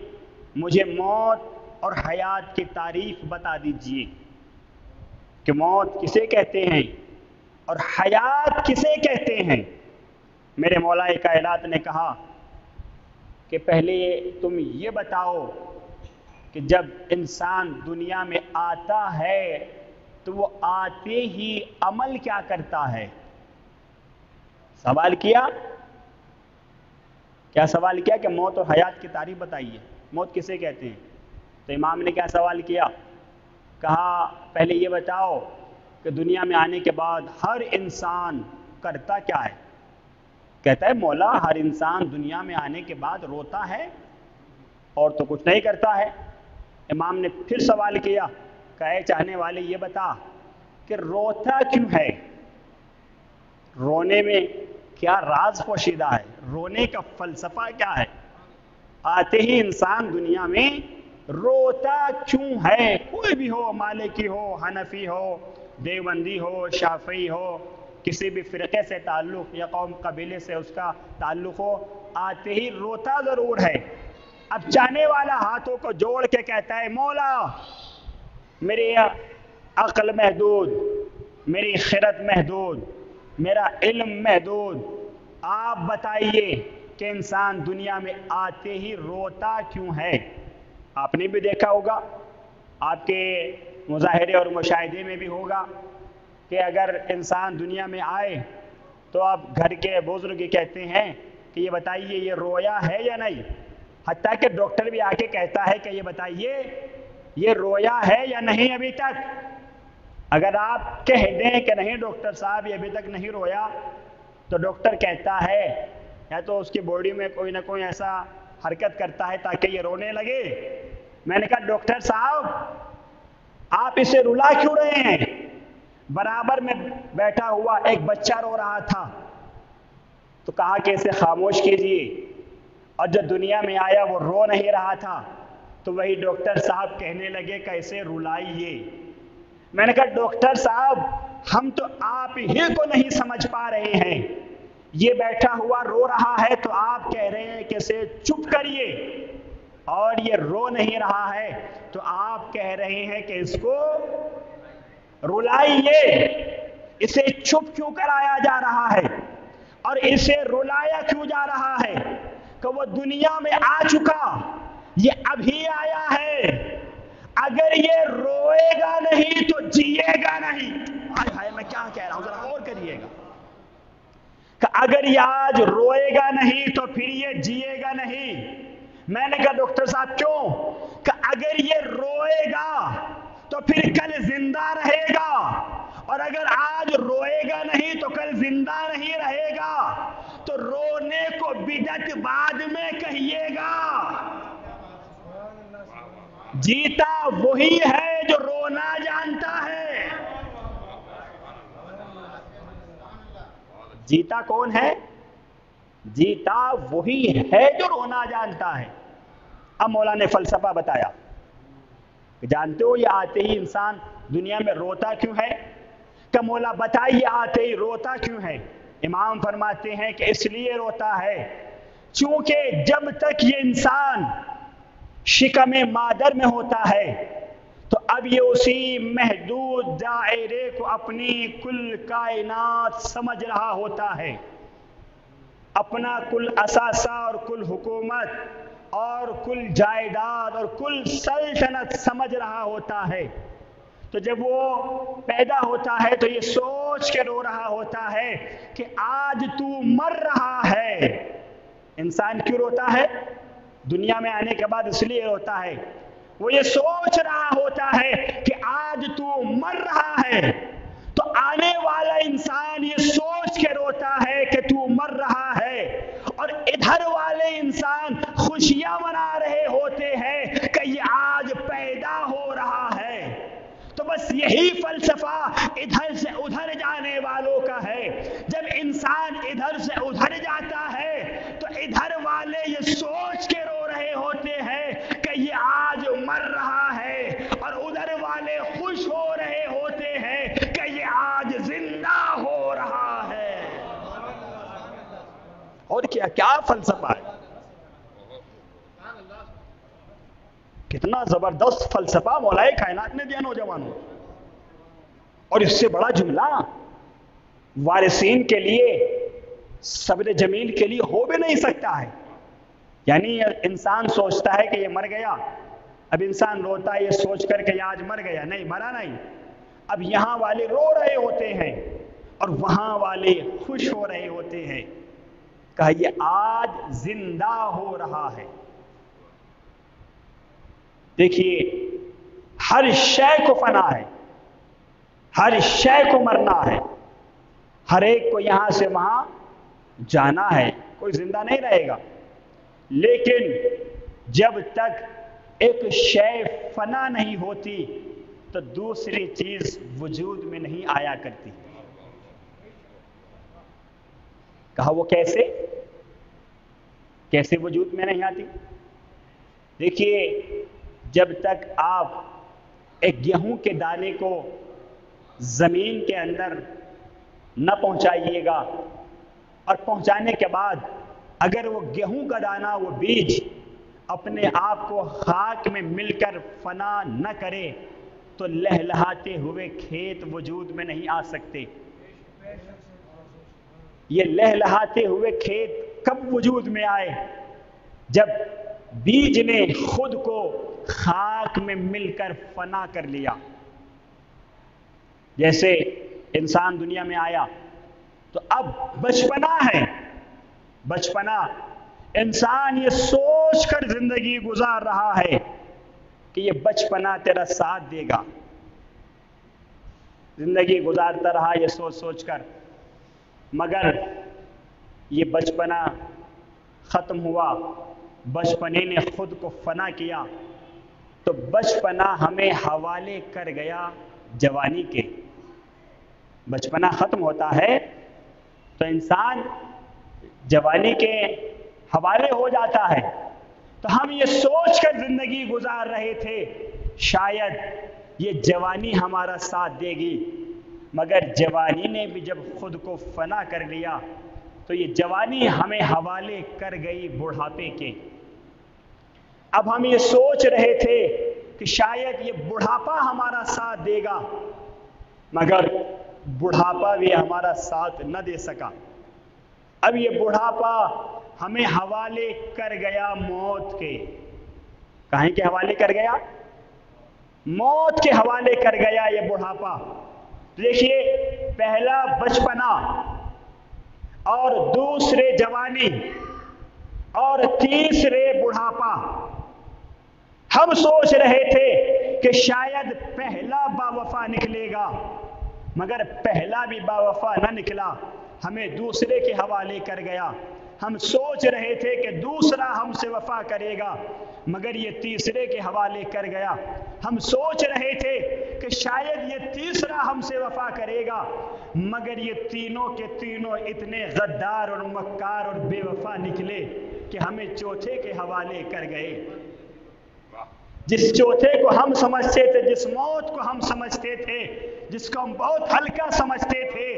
مجھے موت اور حیات کی تعریف بتا دیجئے کہ موت کسے کہتے ہیں اور حیات کسے کہتے ہیں. میرے مولا کائنات نے کہا کہ پہلے تم یہ بتاؤ کہ جب انسان دنیا میں آتا ہے تو وہ آتے ہی عمل کیا کرتا ہے. سوال کیا, کیا سوال کیا کہ موت اور حیات کی تعریف بتائیے, موت کسے کہتے ہیں. تو امام نے کیا سوال کیا, کہا پہلے یہ بتاؤ کہ دنیا میں آنے کے بعد ہر انسان کرتا کیا ہے. کہتا ہے مولا ہر انسان دنیا میں آنے کے بعد روتا ہے اور تو کچھ نہیں کرتا ہے. امام نے پھر سوال کیا, کہے چاہنے والے یہ بتا کہ روتا کیوں ہے, رونے میں کیا راز پوشیدہ ہے, رونے کا فلسفہ کیا ہے. آتے ہی انسان دنیا میں روتا کیوں ہے, کوئی بھی ہو, مالکی ہو, حنفی ہو, دیوبندی ہو, شافعی ہو, کسی بھی فرقے سے تعلق یا قوم قبیلے سے اس کا تعلق ہو, آتے ہی روتا ضرور ہے. اب چاہنے والا ہاتھوں کو جوڑ کے کہتا ہے مولا میری عقل محدود, میری خرد محدود, میرا علم محدود, آپ بتائیے کہ انسان دنیا میں آتے ہی روتا کیوں ہے. آپ نے بھی دیکھا ہوگا آپ کے مظاہرے اور مشاہدے میں بھی ہوگا کہ اگر انسان دنیا میں آئے تو اب گھر کے بزرگ کہتے ہیں کہ یہ بتائیے یہ رویا ہے یا نہیں، حتیٰ کہ ڈاکٹر بھی آ کے کہتا ہے کہ یہ بتائیے یہ رویا ہے یا نہیں ابھی تک۔ اگر آپ کہہ دیں کہ نہیں ڈاکٹر صاحب یہ ابھی تک نہیں رویا، تو ڈاکٹر کہتا ہے یا تو اس کی باڈی میں کوئی نہ کوئی ایسا حرکت کرتا ہے تاکہ یہ رونے لگے۔ میں نے کہا ڈاکٹر صاحب آپ اسے رلا کیوں رہے ہیں؟ برابر میں بیٹھا ہوا ایک بچہ رو رہا تھا، تو کہا کہ اسے خاموش کیجیے، اور جب دنیا میں آیا وہ رو نہیں رہا تھا، تو وہی ڈاکٹر صاحب کہنے لگے کہ اسے رلائیے۔ میں نے کہا ڈاکٹر صاحب ہم تو آپ ہی کو نہیں سمجھ پا رہے ہیں، یہ بیٹھا ہوا رو رہا ہے تو آپ کہہ رہے ہیں کہ اسے چپ کریے، اور یہ رو نہیں رہا ہے تو آپ کہہ رہے ہیں کہ اس کو رلائیے۔ اسے چپ کیوں کرایا جا رہا ہے اور اسے رلایا کیوں جا رہا ہے؟ کہ وہ دنیا میں آ چکا، یہ ابھی آیا ہے، اگر یہ روئے گا نہیں تو جیے گا نہیں۔ آئے ہائے میں کیا کہہ رہا ہوں، ذرا غور کریے گا کہ اگر یہ آج روئے گا نہیں تو پھر یہ جیے گا نہیں۔ میں نے کہا ڈاکٹر صاحب کیوں؟ کہ اگر یہ روئے گا تو پھر کل زندہ رہے گا، اور اگر آج روئے گا نہیں تو کل زندہ نہیں رہے گا، تو رونے کو بدعت بعد میں کہیے گا۔ جیتا وہی ہے جو رونا جانتا ہے۔ جیتا کون ہے؟ جیتا وہی ہے جو رونا جانتا ہے۔ اب مولا نے فلسفہ بتایا کہ جانتے ہو یہ آتے ہی انسان دنیا میں روتا کیوں ہے؟ کہ مولا بتائیے آتے ہی روتا کیوں ہے؟ امام فرماتے ہیں کہ اس لیے روتا ہے چونکہ جب تک یہ انسان شکم مادر میں ہوتا ہے تو اب یہ اسی محدود دائرے کو اپنی کل کائنات سمجھ رہا ہوتا ہے، اپنا کل اثاثہ اور کل حکومت اور کل جائیداد اور کل سلطنت سمجھ رہا ہوتا ہے۔ تو جب وہ پیدا ہوتا ہے تو یہ سوچ کے رو رہا ہوتا ہے کہ آج تو مر رہا ہے۔ انسان کیوں روتا ہے؟ دنیا میں آنے کے بعد اس لیے روتا ہے، وہ یہ سوچ رہا ہوتا ہے کہ آج تو مر رہا ہے، تو آنے والا انسان یہ سوچ کے روتا ہے کہ تو مر رہا ہے، اور ادھر والے انسان خوشیاں منا رہے ہوتے ہیں کہ یہ آج پیدا ہو رہا ہے۔ تو بس یہی فلسفہ ادھر سے ادھر جانے والوں کا ہے۔ جب انسان ادھر سے ادھر جاتا ہے تو ادھر والے یہ سوچ کے رو رہے ہوتے ہیں کہ یہ آج مر رہا ہے، اور ادھر والے خوش ہو رہے ہوتے ہیں کہ یہ آج زندہ ہو رہا ہے۔ اور کیا فلسفہ ہے، کتنا زبردست فلسفہ مولا کائنات نے دیا نوجوانوں، اور اس سے بڑا جملہ وارثین کے لیے، صبر جمیل کے لیے ہو بھی نہیں سکتا ہے۔ یعنی انسان سوچتا ہے کہ یہ مر گیا، اب انسان روتا ہے یہ سوچ کر کہ یہ آج مر گیا، نہیں مرا نہیں، اب یہاں والے رو رہے ہوتے ہیں اور وہاں والے خوش ہو رہے ہوتے ہیں کہ یہ آج زندہ ہو رہا ہے۔ دیکھیے ہر شے کو فنا ہے، ہر شے کو مرنا ہے، ہر ایک کو یہاں سے وہاں جانا ہے، کوئی زندہ نہیں رہے گا۔ لیکن جب تک ایک شے فنا نہیں ہوتی تو دوسری چیز وجود میں نہیں آیا کرتی۔ کہا وہ کیسے وجود میں نہیں آتی؟ دیکھیے جب تک آپ ایک گیہوں کے دانے کو زمین کے اندر نہ پہنچائیے گا، اور پہنچانے کے بعد اگر وہ گیہوں کا دانہ، وہ بیج اپنے آپ کو خاک میں مل کر فنا نہ کرے تو لہلہاتے ہوئے کھیت وجود میں نہیں آ سکتے۔ یہ لہلہاتے ہوئے کھیت کب وجود میں آئے؟ جب بیج نے خود کو خاک میں مل کر فنا کر لیا۔ جیسے انسان دنیا میں آیا تو اب بچپنا ہے، بچپنا انسان یہ سوچ کر زندگی گزار رہا ہے کہ یہ بچپنا تیرا ساتھ دے گا، زندگی گزارتا رہا یہ سوچ سوچ کر، مگر یہ بچپنا ختم ہوا، بچپنے نے خود کو فنا کیا، تو بچپنا ہمیں حوالے کر گیا جوانی کے۔ بچپنا ختم ہوتا ہے تو انسان جوانی کے حوالے ہو جاتا ہے۔ تو ہم یہ سوچ کر زندگی گزار رہے تھے شاید یہ جوانی ہمارا ساتھ دے گی، مگر جوانی نے بھی جب خود کو فنا کر لیا تو یہ جوانی ہمیں حوالے کر گئی بڑھاپے کے۔ اب ہم یہ سوچ رہے تھے کہ شاید یہ بڑھاپا ہمارا ساتھ دے گا، مگر بڑھاپا بھی ہمارا ساتھ نہ دے سکا۔ اب یہ بڑھاپا ہمیں حوالے کر گیا موت کے۔ کہیں کے حوالے کر گیا؟ موت کے حوالے کر گیا یہ بڑھاپا۔ دیکھیے، پہلا بچپنا اور دوسرے جوانی اور تیسرے بڑھاپا۔ ہم سوچ رہے تھے کہ شاید پہلا باوفا نکلے گا، مگر پہلا بھی باوفا نہ نکلا، ہمیں دوسرے کے حوالے کر گیا۔ ہم سوچ رہے تھے کہ دوسرا ہم سے وفا کرے گا، مگر یہ تیسرے کے حوالے کر گیا۔ ہم سوچ رہے تھے کہ شاید یہ تیسرا ہم سے وفا کرے گا، مگر یہ تینوں کے تینوں اتنے غدار اور مکار اور بے وفا نکلے کہ ہمیں چوتھے کے حوالے کر گئے۔ جس چوتھے کو ہم سمجھتے تھے، جس موت کو ہم سمجھتے تھے، جس کو ہم بہت ہلکا سمجھتے تھے،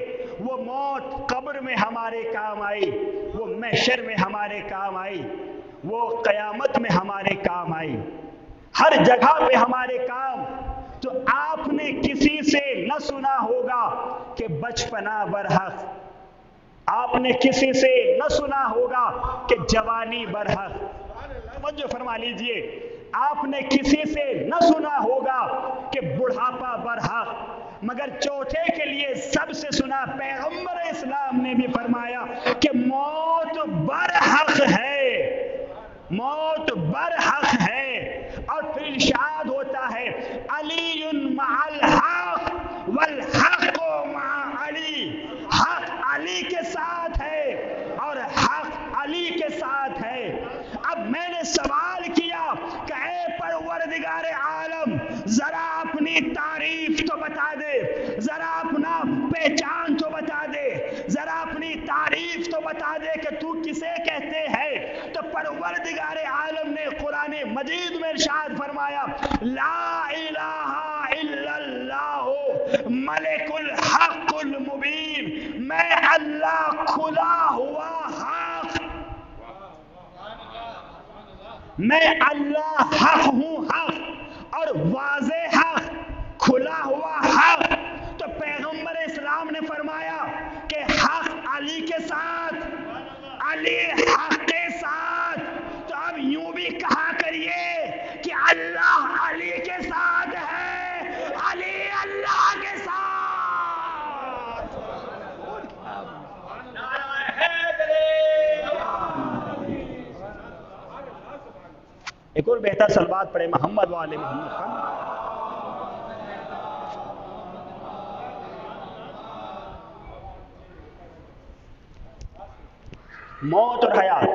وہ موت قبر میں ہمارے کام آئی، وہ محشر میں ہمارے کام آئی، وہ قیامت میں ہمارے کام آئی، ہر جگہ پہ ہمارے کام۔ تو آپ نے کسی سے نہ سنا ہوگا کہ بچپنا برحق، آپ نے کسی سے نہ سنا ہوگا کہ جوانی برحق۔ توجہ فرما لیجئے، آپ نے کسی سے نہ سنا ہوگا کہ بڑھاپا برحق، مگر چوتھے کے لیے سب سے سنا۔ پیغمبر اسلام نے بھی فرمایا کہ موت برحق ہے، موت برحق ہے۔ اور پھر ارشاد ہوتا ہے علی مع الحق والحق مع علی، حق علی کے ساتھ ہے اور حق علی کے ساتھ ہے۔ اب میں نے سوال کیا کہ اے پروردگار عالم، ذرا اپنی تعریف تو بتا دے، ذرا اپنا پہچان تو بتا دے، ذرا اپنی تعریف تو بتا دے کہ تو کسے کہتے ہیں۔ تو پروردگار عالم نے قرآن مجید میں ارشاد فرمایا لا الہ الا اللہ ملک الحق المبین، میں اللہ کھلا ہوا حق، میں اللہ حق ہوں، حق اور واضح حق، کھلا ہوا حق۔ تو پیغمبر اسلام نے فرمایا کہ حق علی کے ساتھ، علی حق کے ساتھ۔ تو اب یوں بھی کہا کریے کہ اللہ علی کے ساتھ ہے، علی اللہ کے ساتھ۔ ایک اور بہتر صلوات پڑھے محمد والے محمد کا۔ موت اور حیات،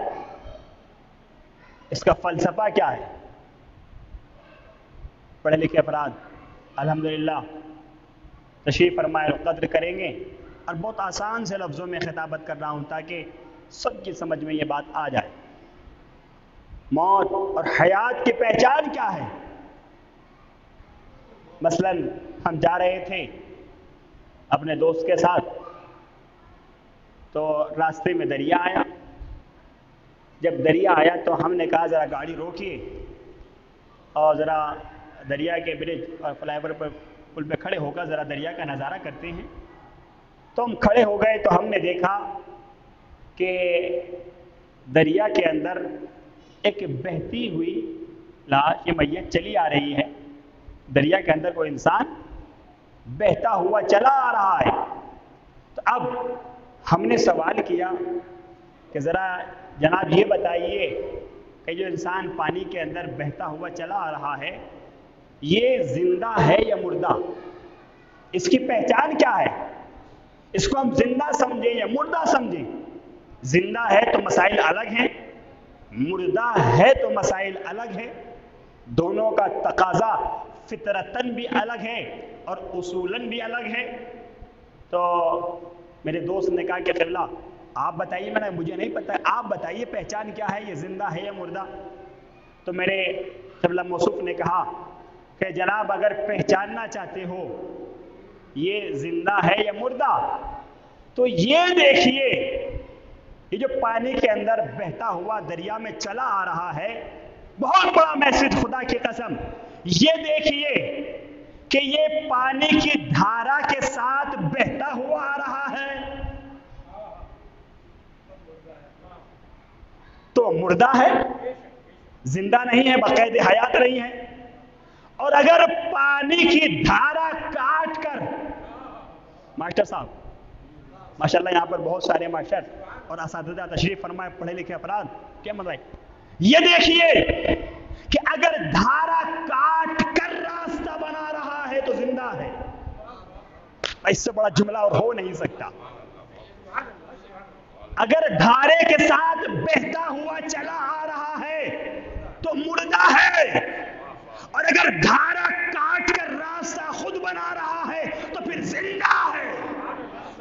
اس کا فلسفہ کیا ہے؟ پڑھے لکھے افراد الحمدللہ تشریف فرمائے اور قدر کریں گے، اور بہت آسان سے لفظوں میں خطابت کر رہا ہوں تاکہ سب کی سمجھ میں یہ بات آ جائے۔ موت اور حیات کی پہچان کیا ہے؟ مثلا ہم جا رہے تھے اپنے دوست کے ساتھ، تو راستے میں دریا آیا۔ جب دریا آیا تو ہم نے کہا ذرا گاڑی روکیے اور ذرا دریا کے برج اور فلائی اوور پر پل پہ کھڑے ہو کر ذرا دریا کا نظارہ کرتے ہیں۔ تو ہم کھڑے ہو گئے تو ہم نے دیکھا کہ دریا کے اندر ایک بہتی ہوئی لاش، یہ میت چلی آ رہی ہے۔ دریا کے اندر کوئی انسان بہتا ہوا چلا آ رہا ہے۔ تو اب ہم نے سوال کیا کہ ذرا جناب یہ بتائیے کہ جو انسان پانی کے اندر بہتا ہوا چلا آ رہا ہے یہ زندہ ہے یا مردہ؟ اس کی پہچان کیا ہے؟ اس کو ہم زندہ سمجھیں یا مردہ سمجھیں؟ زندہ ہے تو مسائل الگ ہیں، مردہ ہے تو مسائل الگ ہیں، دونوں کا تقاضا فطرتاً بھی الگ ہے اور اصولاً بھی الگ ہے۔ تو میرے دوست نے کہا کہ قبلہ آپ بتائیے، میں نے مجھے نہیں پتہ، آپ بتائیے پہچان کیا ہے، یہ زندہ ہے یا مردہ؟ تو میرے قبلہ موصوف نے کہا کہ جناب اگر پہچاننا چاہتے ہو یہ زندہ ہے یا مردہ تو یہ دیکھیے یہ جو پانی کے اندر بہتا ہوا دریا میں چلا آ رہا ہے، بہت بڑا میسج خدا کی قسم، یہ دیکھیے کہ یہ پانی کی دھارا کے ساتھ بہتا ہوا آ رہا ہے تو مردہ ہے، زندہ نہیں ہے، باقاعدہ حیات نہیں ہے۔ اور اگر پانی کی دھارا کاٹ کر، ماسٹر صاحب ماشاءاللہ یہاں پر بہت سارے ماسٹر اور اساتذہ تشریف فرمائے، پڑھے لکھے افراد، کیا مطلب یہ دیکھیے کہ اگر دھارا کاٹ کر راستہ بنا رہا ہے تو زندہ ہے۔ اس سے بڑا جملہ اور ہو نہیں سکتا۔ اگر دھارے کے ساتھ بہتا ہوا چلا آ رہا ہے تو مردہ ہے، اور اگر دھارا کاٹ کر راستہ خود بنا رہا ہے تو پھر زندہ ہے۔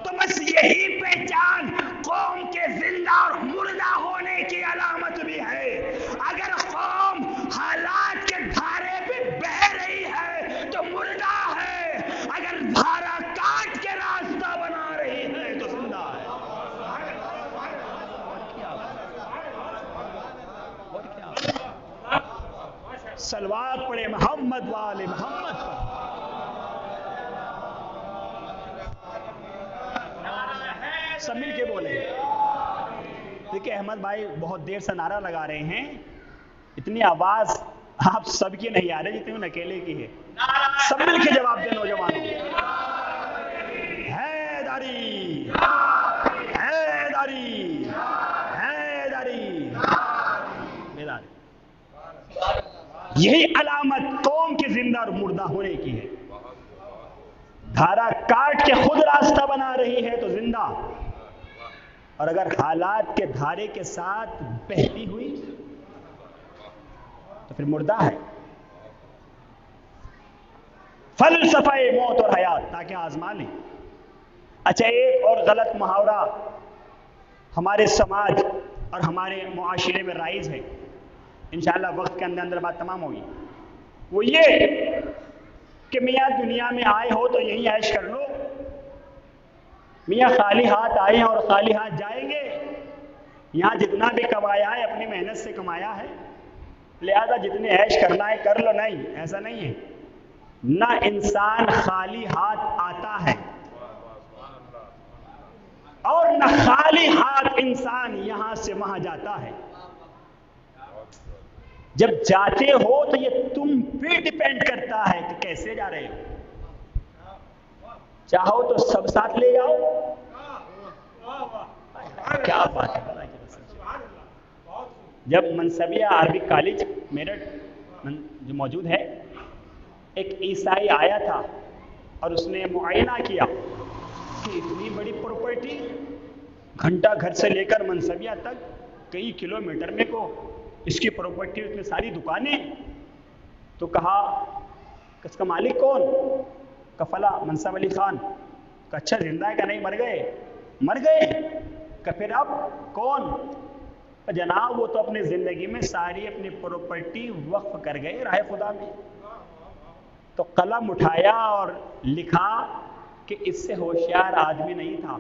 تو بس یہی پہچان قوم کے زندہ اور مردہ ہونے کی علامت بھی ہے۔ اگر قوم حالات کے دھارے پہ بہہ رہی ہے تو مردہ ہے، اگر دھارا کاٹ کے راستہ بنا رہی ہے تو زندہ ہے۔ صلوات پڑھے محمد وآل محمد پر۔ سب مل کے بولے۔ دیکھیں احمد بھائی بہت دیر سے نعرہ لگا رہے ہیں، اتنی آواز آپ سب کی نہیں آ رہی جتنی ان اکیلے کی ہے۔ سب مل کے جواب دیں نوجوانوں، حیدری حیدری حیدری بیدار۔ یہی علامت قوم کے زندہ اور مردہ ہونے کی ہے۔ دھارا کاٹ کے خود راستہ بنا رہی ہے تو زندہ، اور اگر حالات کے دھارے کے ساتھ بہتی ہوئی تو پھر مردہ ہے۔ فلسفہ موت اور حیات تاکہ آزما لیں۔ اچھا ایک اور غلط محاورہ ہمارے سماج اور ہمارے معاشرے میں رائج ہے، انشاءاللہ وقت کے اندر بات تمام ہوگی، وہ یہ کہ میاں دنیا میں آئے ہو تو یہیں عیش کر لو، میاں خالی ہاتھ آئے ہیں اور خالی ہاتھ جائیں گے، یہاں جتنا بھی کمایا ہے اپنی محنت سے کمایا ہے، لہذا جتنے عیش کرنا ہے کر لو۔ نہیں، ایسا نہیں ہے، نہ انسان خالی ہاتھ آتا ہے اور نہ خالی ہاتھ انسان یہاں سے وہاں جاتا ہے۔ جب جاتے ہو تو یہ تم پہ ڈیپینڈ کرتا ہے کہ کیسے جا رہے ہو۔ چاہو تو سب ساتھ لے جاؤ، کیا بات ہے۔ جب منصبیہ عربی کالج میرٹھ جو موجود ہے، ایک عیسائی آیا تھا اور اس نے معائنہ کیا کہ اتنی بڑی پراپرٹی، گھنٹہ گھر سے لے کر منصبیہ تک کئی کلومیٹر میں کو اس کی پراپرٹی، اس میں ساری دکانیں۔ تو کہا کہ اس کا مالک کون؟ کفلا منصب علی خان۔ کہ اچھا زندہ ہے کہ نہیں مر گئے؟ مر گئے۔ کہ پھر اب کون؟ کہ جناب وہ تو اپنی زندگی میں ساری اپنی پراپرٹی وقف کر گئے راہ خدا میں۔ تو قلم اٹھایا اور لکھا کہ اس سے ہوشیار آدمی نہیں تھا،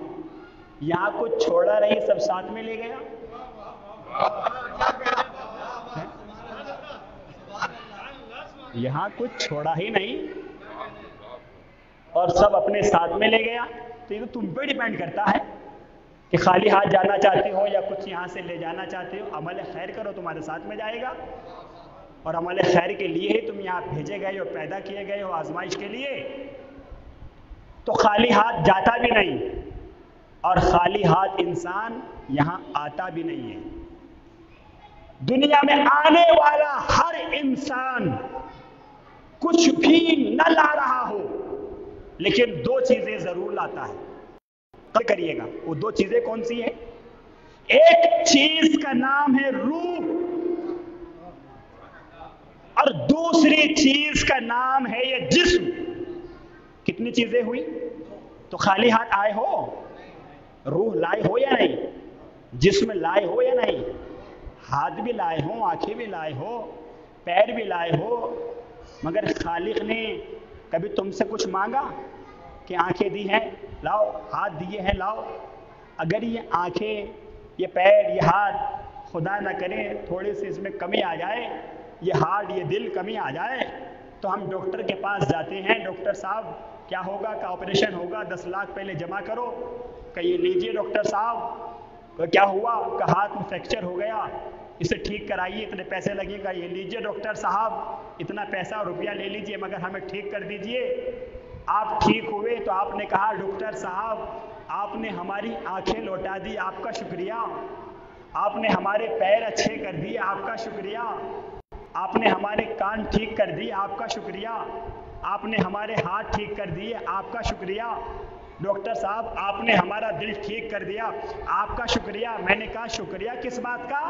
یہاں کچھ چھوڑا نہیں، سب ساتھ میں لے گیا۔ یہاں کچھ چھوڑا ہی نہیں اور سب اپنے ساتھ میں لے گیا۔ تو یہ تو تم پہ ڈیپینڈ کرتا ہے کہ خالی ہاتھ جانا چاہتے ہو یا کچھ یہاں سے لے جانا چاہتے ہو۔ عمل خیر کرو، تمہارے ساتھ میں جائے گا، اور عمل خیر کے لیے ہی تم یہاں بھیجے گئے ہو، پیدا کیے گئے ہو آزمائش کے لیے۔ تو خالی ہاتھ جاتا بھی نہیں، اور خالی ہاتھ انسان یہاں آتا بھی نہیں ہے۔ دنیا میں آنے والا ہر انسان کچھ بھی نہ لا رہا ہو، لیکن دو چیزیں ضرور لاتا ہے۔ قدر کریے گا، وہ دو چیزیں کون سی ہیں؟ ایک چیز کا نام ہے روح، اور دوسری چیز کا نام ہے یہ جسم۔ کتنی چیزیں ہوئی؟ تو خالی ہاتھ آئے ہو، روح لائے ہو یا نہیں، جسم لائے ہو یا نہیں، ہاتھ بھی لائے ہو، آنکھیں بھی لائے ہو، پیر بھی لائے ہو، مگر خالق نے کبھی تم سے کچھ مانگا کہ آنکھیں دی ہیں لاؤ، ہاتھ دیے ہیں لاؤ؟ اگر یہ آنکھیں، یہ پیر، یہ ہاتھ خدا نہ کرے تھوڑی سی اس میں کمی آ جائے، یہ ہارٹ، یہ دل کمی آ جائے، تو ہم ڈاکٹر کے پاس جاتے ہیں، ڈاکٹر صاحب کیا ہوگا؟ کہ آپریشن ہوگا، 10 لاکھ پہلے جمع کرو، کہ یہ لیجئے ڈاکٹر صاحب، کہ کیا ہوا؟ کہ ہاتھ میں فریکچر ہو گیا، اسے ٹھیک کرائیے، اتنے پیسے لگے گا، یہ لیجئے ڈاکٹر صاحب، اتنا پیسہ اور روپیہ لے لیجئے، مگر ہمیں ٹھیک کر دیجئے۔ آپ ٹھیک ہوئے تو آپ نے کہا ڈاکٹر صاحب آپ نے ہماری آنکھیں لوٹا دی، آپ کا شکریہ، آپ نے ہمارے پیر اچھے کر دیے، آپ کا شکریہ، آپ نے ہمارے کان ٹھیک کر دیے، آپ کا شکریہ، آپ نے ہمارے ہاتھ ٹھیک کر دیے، آپ کا شکریہ، ڈاکٹر صاحب آپ نے ہمارا دل ٹھیک کر دیا، آپ کا شکریہ۔ میں نے کہا شکریہ کس بات کا؟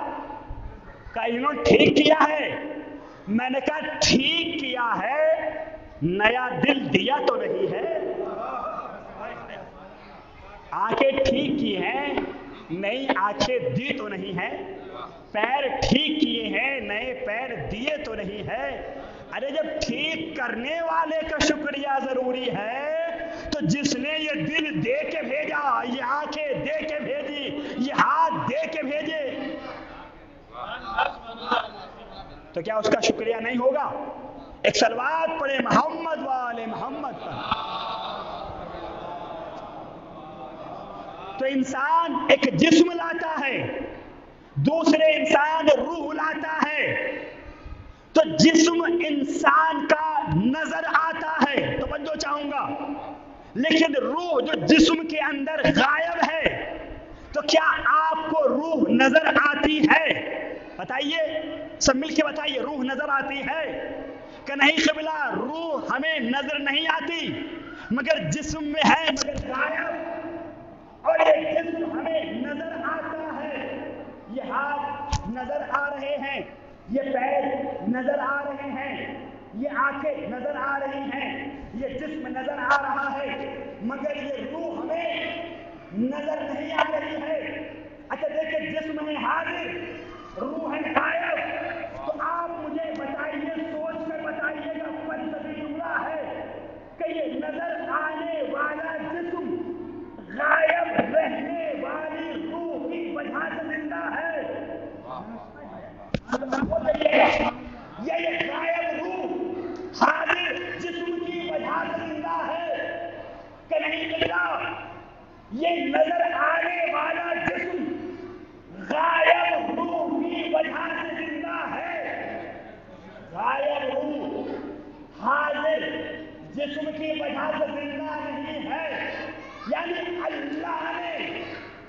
کہ انہوں نے ٹھیک کیا ہے۔ میں نے کہا ٹھیک کیا ہے، نیا دل دیا تو نہیں ہے؟ آنکھیں ٹھیک کی ہیں، نئی آنکھیں دی تو نہیں ہے؟ پیر ٹھیک کیے ہیں، نئے پیر دیے تو نہیں ہے؟ ارے جب ٹھیک کرنے والے کا شکریہ ضروری ہے تو جس نے یہ دل دے کے بھیجا، یہ آنکھیں دے کے بھیجی، یہ ہاتھ دے کے بھیجے، تو کیا اس کا شکریہ نہیں ہوگا؟ ایک صلوات پڑھے محمد والے محمد پر۔ تو انسان ایک جسم لاتا ہے، دوسرے انسان روح لاتا ہے۔ تو جسم انسان کا نظر آتا ہے، توجہ چاہوں گا، لیکن روح جو جسم کے اندر غائب ہے، تو کیا آپ کو روح نظر آتی ہے؟ بتائیے، سب مل کے بتائیے، روح نظر آتی ہے کہ نہیں قبلہ؟ روح ہمیں نظر نہیں آتی، مگر جسم میں ہے، مگر غائب، اور یہ جسم ہمیں نظر آتا ہے۔ یہ ہاتھ نظر آ رہے ہیں، یہ پیر نظر آ رہے ہیں، یہ آنکھیں نظر آ رہی ہیں، یہ جسم نظر آ رہا ہے، مگر یہ روح ہمیں نظر نہیں آ رہی ہے۔ اچھا دیکھیں، جسم ہے حاضر، روح ہے غائب، تو آپ مجھے بتائیے، سوچ کر بتائیے گا، فلسفی جملہ ہے کہ یہ نظر آنے والا جسم غائب رہنے والی روح کی وجہ سے زندہ ہے؟ یہ غائب روح حاضر جسم کی وجہ سے زندہ ہے کہ نہیں زندہ؟ یہ نظر آنے والا جسم غائب روح کی وجہ سے زندہ ہے۔ غائب روح حاضر جسم کی وجہ سے زندہ نہیں ہے، یعنی اللہ نے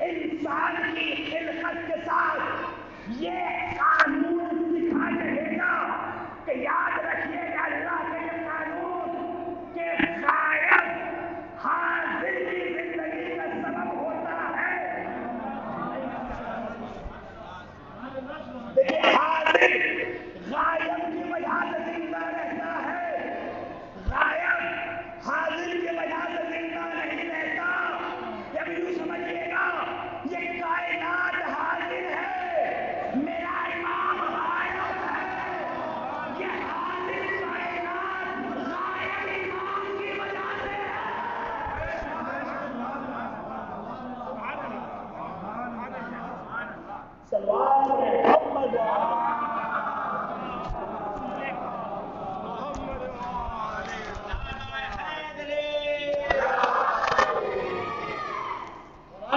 انسان کی خلقت کے ساتھ یہ قانون سکھا دے گا کہ یاد رکھیے کہ اللہ کا یہ قانون کہ غائب حاضر کی زندگی کا سبب ہوتا ہے۔ دیکھیے، حاضر غائب کی وجہ سے زندہ رہتا ہے، غائب حاضر کی وجہ سے زندہ نہیں رہتا۔ جب یوں سمجھیے گا، یہ کائنات حاضر ہے، میرا امام غائب ہے، یہ حاضر کائنات غائب امام کی وجہ سے ہے۔ سلوات محمد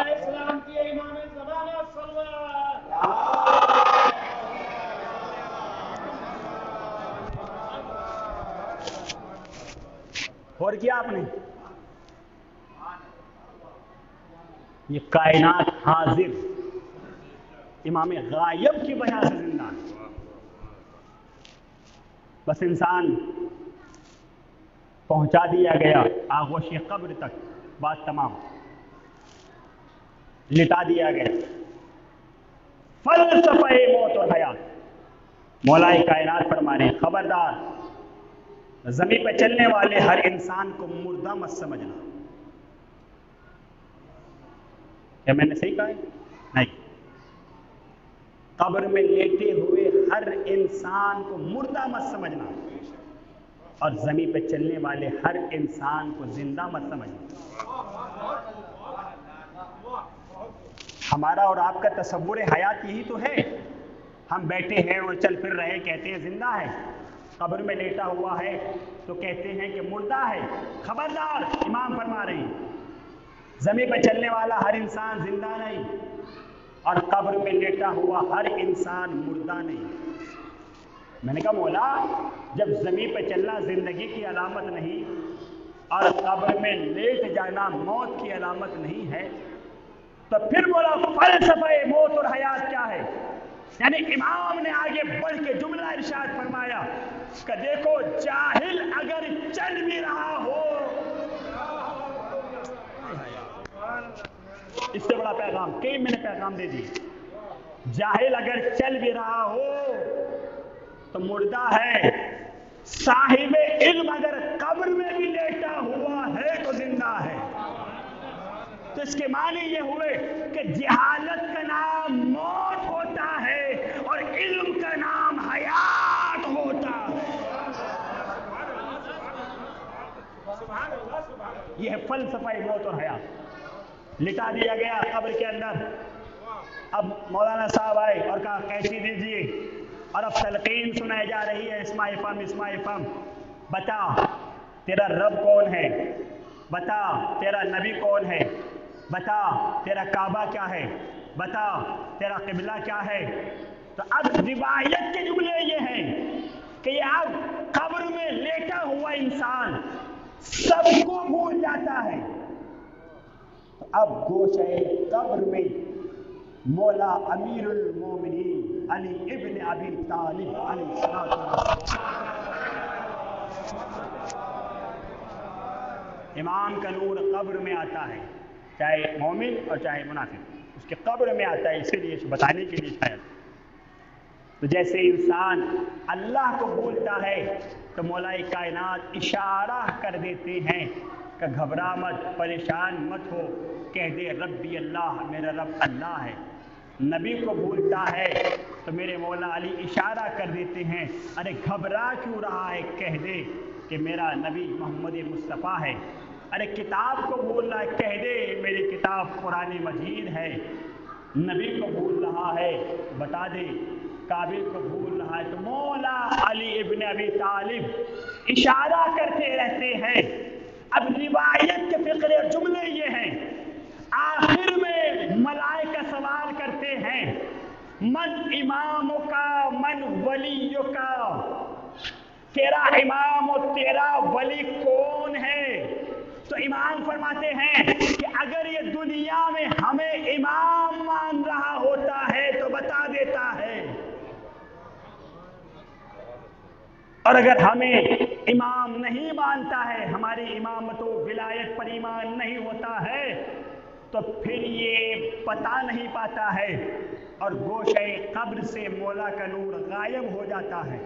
اسلام کی امام زمانہ صلوات۔ اور کیا آپ نے یہ کائنات حاضر امام غائب کی وجہ سے زندہ ہے. بس انسان پہنچا دیا گیا آغوش قبر تک، بات تمام، لٹا دیا گیا. فلسفہ موت اور حیات، مولا کائنات فرما رہے ہیں خبردار زمین پہ چلنے والے ہر انسان کو مردہ مت سمجھنا. کیا میں نے صحیح کہا ہے؟ نہیں. قبر میں لیٹے ہوئے ہر انسان کو مردہ مت سمجھنا اور زمین پہ چلنے والے ہر انسان کو زندہ مت سمجھنا. ہمارا اور آپ کا تصور حیات یہی تو ہے. ہم بیٹھے ہیں اور چل پھر رہے کہتے ہیں زندہ ہے، قبر میں لیٹا ہوا ہے تو کہتے ہیں کہ مردہ ہے. خبردار امام فرما رہے ہیں زمین پہ چلنے والا ہر انسان زندہ نہیں اور قبر میں لیٹا ہوا ہر انسان مردہ نہیں. میں نے کہا مولا جب زمین پہ چلنا زندگی کی علامت نہیں اور قبر میں لیٹ جانا موت کی علامت نہیں ہے تو پھر مولا فلسفہ موت اور حیات کیا ہے؟ یعنی امام نے آگے بڑھ کے جملہ ارشاد فرمایا کہ دیکھو جاہل اگر چل بھی رہا ہو، اس سے بڑا پیغام کئی میں نے پیغام دے دی. جاہل اگر چل بھی رہا ہو تو مردہ ہے، صاحب علم اگر قبر میں بھی لیٹا ہوا ہے تو زندہ ہے. تو اس کے معنی یہ ہوئے کہ جہالت کا نام موت ہوتا ہے اور علم کا نام حیات ہوتا ہے. یہ ہے فلسفہ موت اور حیات. لٹا دیا گیا قبر کے اندر. اب مولانا صاحب آئے اور کہا کیسی دیجیے، اور اب تلقین سنائی جا رہی ہے اسماء فم اسماء فم. بتا تیرا رب کون ہے، بتا تیرا نبی کون ہے، بتا تیرا کعبہ کیا ہے، بتا تیرا قبلہ کیا ہے. تو اب روایت کے جملے یہ ہیں کہ یہ اب قبر میں لیٹا ہوا انسان سب کو بھول جاتا ہے. اب گوشے قبر میں مولا امیر المومنین علی ابن ابی طالب علیہ السلام، امام کا نور قبر میں آتا ہے، چاہے مومن اور چاہے منافق، اس کے قبر میں آتا ہے. اسی لیے بتانے کے لیے شاید. تو جیسے انسان اللہ کو بھولتا ہے تو مولا کائنات اشارہ کر دیتے ہیں کہ گھبرا مت، پریشان مت ہو، کہہ دے ربی اللہ، میرا رب اللہ ہے. نبی کو بھولتا ہے تو میرے مولا علی اشارہ کر دیتے ہیں ارے گھبرا کیوں رہا ہے، کہہ دے کہ میرا نبی محمد مصطفیٰ ہے. ارے کتاب کو بھول رہا ہے، کہہ دے میری کتاب قرآن مجید ہے. نبی کو بھول رہا ہے بتا دے، کعبے کو بھول رہا ہے تو مولا علی ابن ابی طالب اشارہ کرتے رہتے ہیں. اب روایت کے فقرے اور جملے یہ ہیں، آخر میں ملائکہ سوال کرتے ہیں من اماموں کا من ولیوں کا، تیرا امام اور تیرا ولی کون ہے؟ تو امام فرماتے ہیں کہ اگر یہ دنیا میں ہمیں امام مان رہا ہوتا ہے تو بتا دیتا ہے، اور اگر ہمیں امام نہیں مانتا ہے، ہماری امامت و ولایت پر ایمان نہیں ہوتا ہے تو پھر یہ پتا نہیں پاتا ہے اور گوشے قبر سے مولا کا نور غائب ہو جاتا ہے.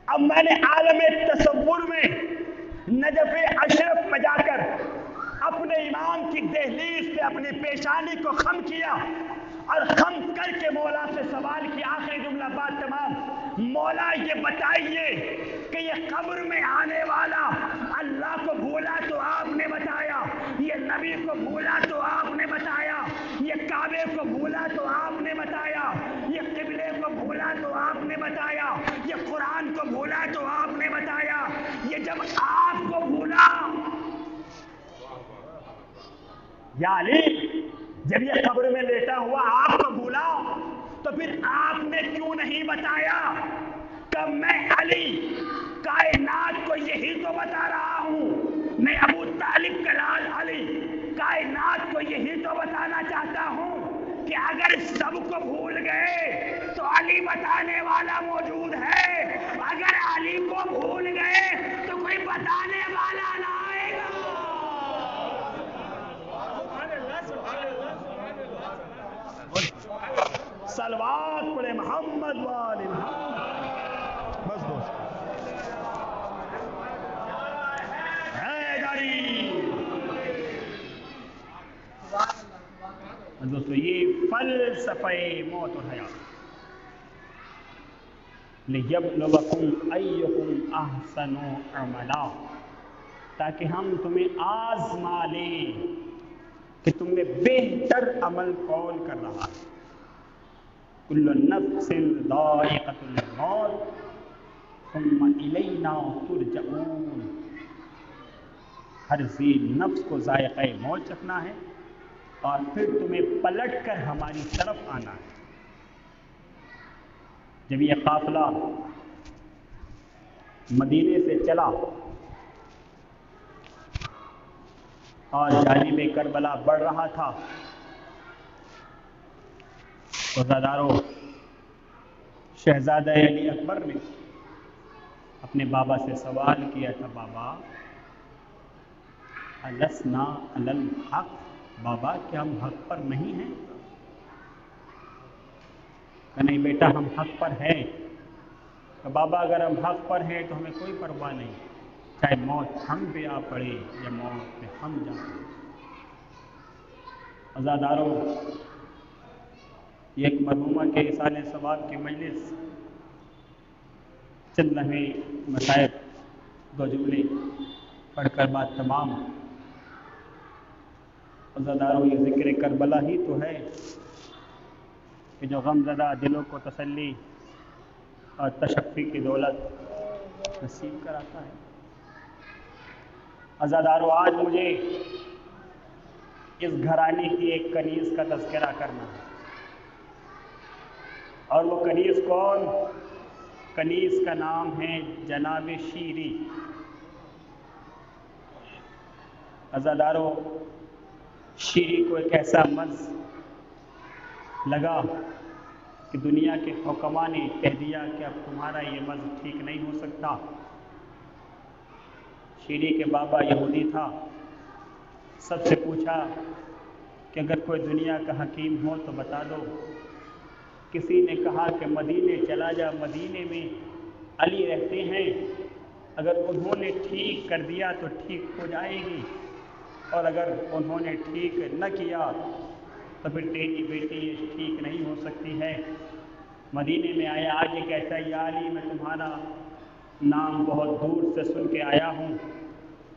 اب میں نے عالم تصور میں نجف اشرف میں جا کر اپنے امام کی دہلیز پہ اپنی پیشانی کو خم کیا اور خم کر کے مولا سے سوال کیا. آخری جملہ بات تمام. مولا یہ بتائیے کہ یہ قبر میں آنے والا اللہ کو بھولا تو آپ نے بتایا، یہ نبی کو بھولا تو آپ نے بتایا، یہ کعبے کو بھولا تو آپ نے بتایا، یہ قبلے کو بھولا تو آپ نے بتایا، یہ قرآن کو بھولا تو آپ نے بتایا. یہ جب آپ کو بھولا یا علی، جب یہ قبر میں لیٹا ہوا آپ کو بھولا تو پھر آپ نے کیوں نہیں بتایا کہ میں علی کائنات کو یہی تو بتا رہا ہوں، میں ابو طالب کا لال علی کائنات کو یہی تو بتا کہ اگر سب کو بھول گئے تو علی بتانے والا موجود ہے، اگر علی کو بھول گئے تو کوئی بتانے والا نہ آئے گا۔ صلوات پڑھے محمد وآل محمد۔ بس دوست دوستو یہ فلسفہ موت اور حیات، لِیَبْلُوَکُمْ أَیُّکُمْ أَحْسَنُ عَمَلًا، تاکہ ہم تمہیں آزما لیں کہ تم میں بہتر عمل کون کر رہا ہے۔ کل نفس ذائقۃ الموت ثم الینا ترجعون، ہر ذی نفس کو ذائقہ موت چکھنا ہے اور پھر تمہیں پلٹ کر ہماری طرف آنا ہے۔ جب یہ قافلہ مدینے سے چلا اور جانب کربلا بڑھ رہا تھا، روزاداروں شہزادہ علی اکبر نے اپنے بابا سے سوال کیا تھا، بابا السنا علی الحق، بابا کیا ہم حق پر نہیں ہیں؟ کہ نہیں بیٹا ہم حق پر ہیں۔ کہ بابا اگر ہم حق پر ہیں تو ہمیں کوئی پرواہ نہیں، چاہے موت ہم پہ آ پڑے یا موت پہ ہم جا پڑے۔ عزاداروں یہ ایک مرحومہ کے احسان ثواب کی مجلس، چند لمحے مصائب دو جملے پڑھ کر بات تمام۔ عزاداروں یہ ذکر کربلا ہی تو ہے کہ جو غم زدہ دلوں کو تسلی اور تشفی کی دولت نصیب کراتا ہے۔ عزاداروں آج مجھے اس گھرانے کی ایک کنیز کا تذکرہ کرنا ہے، اور وہ کنیز کون؟ کنیز کا نام ہے جناب شیری۔ عزاداروں شیری کو ایک ایسا مرض لگا کہ دنیا کے حکماء نے کہہ دیا کہ اب تمہارا یہ مرض ٹھیک نہیں ہو سکتا۔ شیری کے بابا یہودی تھا، سب سے پوچھا کہ اگر کوئی دنیا کا حکیم ہو تو بتا دو۔ کسی نے کہا کہ مدینے چلا جا، مدینے میں علی رہتے ہیں، اگر انہوں نے ٹھیک کر دیا تو ٹھیک ہو جائے گی، اور اگر انہوں نے ٹھیک نہ کیا تو پھر تیری بیٹی ٹھیک نہیں ہو سکتی ہے۔ مدینے میں آیا، آگے کہتا ہے یا علی میں تمہارا نام بہت دور سے سن کے آیا ہوں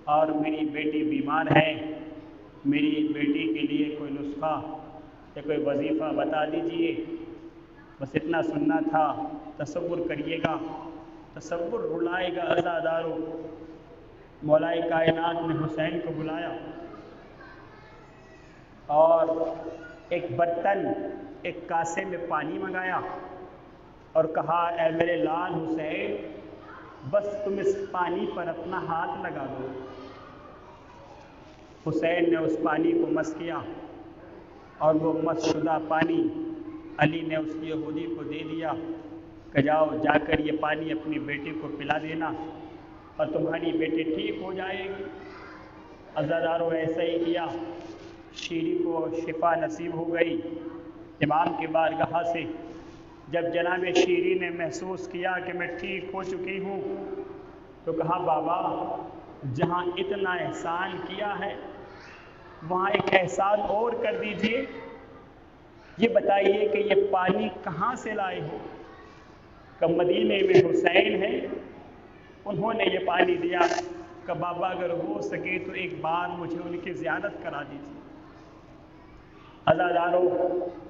اور میری بیٹی بیمار ہے، میری بیٹی کے لیے کوئی نسخہ یا کوئی وظیفہ بتا دیجئے، بس اتنا سننا تھا۔ تصور کریے گا، تصور رلائے گا عزاداروں۔ مولا کائنات نے حسین کو بلایا اور ایک برتن، ایک کاسے میں پانی منگایا اور کہا اے میرے لال حسین بس تم اس پانی پر اپنا ہاتھ لگا دو۔ حسین نے اس پانی کو مس کیا اور وہ مس شدہ پانی علی نے اس یہودی کو دے دیا کہ جاؤ جا کر یہ پانی اپنی بیٹی کو پلا دینا اور تمہاری بیٹی ٹھیک ہو جائے گی۔ عزاداروں ایسا ہی کیا، شیری کو شفا نصیب ہو گئی۔ امام کی بارگاہ سے جب جناب شیری نے محسوس کیا کہ میں ٹھیک ہو چکی ہوں تو کہا بابا جہاں اتنا احسان کیا ہے وہاں ایک احسان اور کر دیجئے، یہ بتائیے کہ یہ پانی کہاں سے لائے ہو؟ کہ مدینے میں حسین ہے، انہوں نے یہ پانی دیا۔ کہ بابا اگر ہو سکے تو ایک بار مجھے ان کی زیارت کرا دیجیے۔ عزاداروں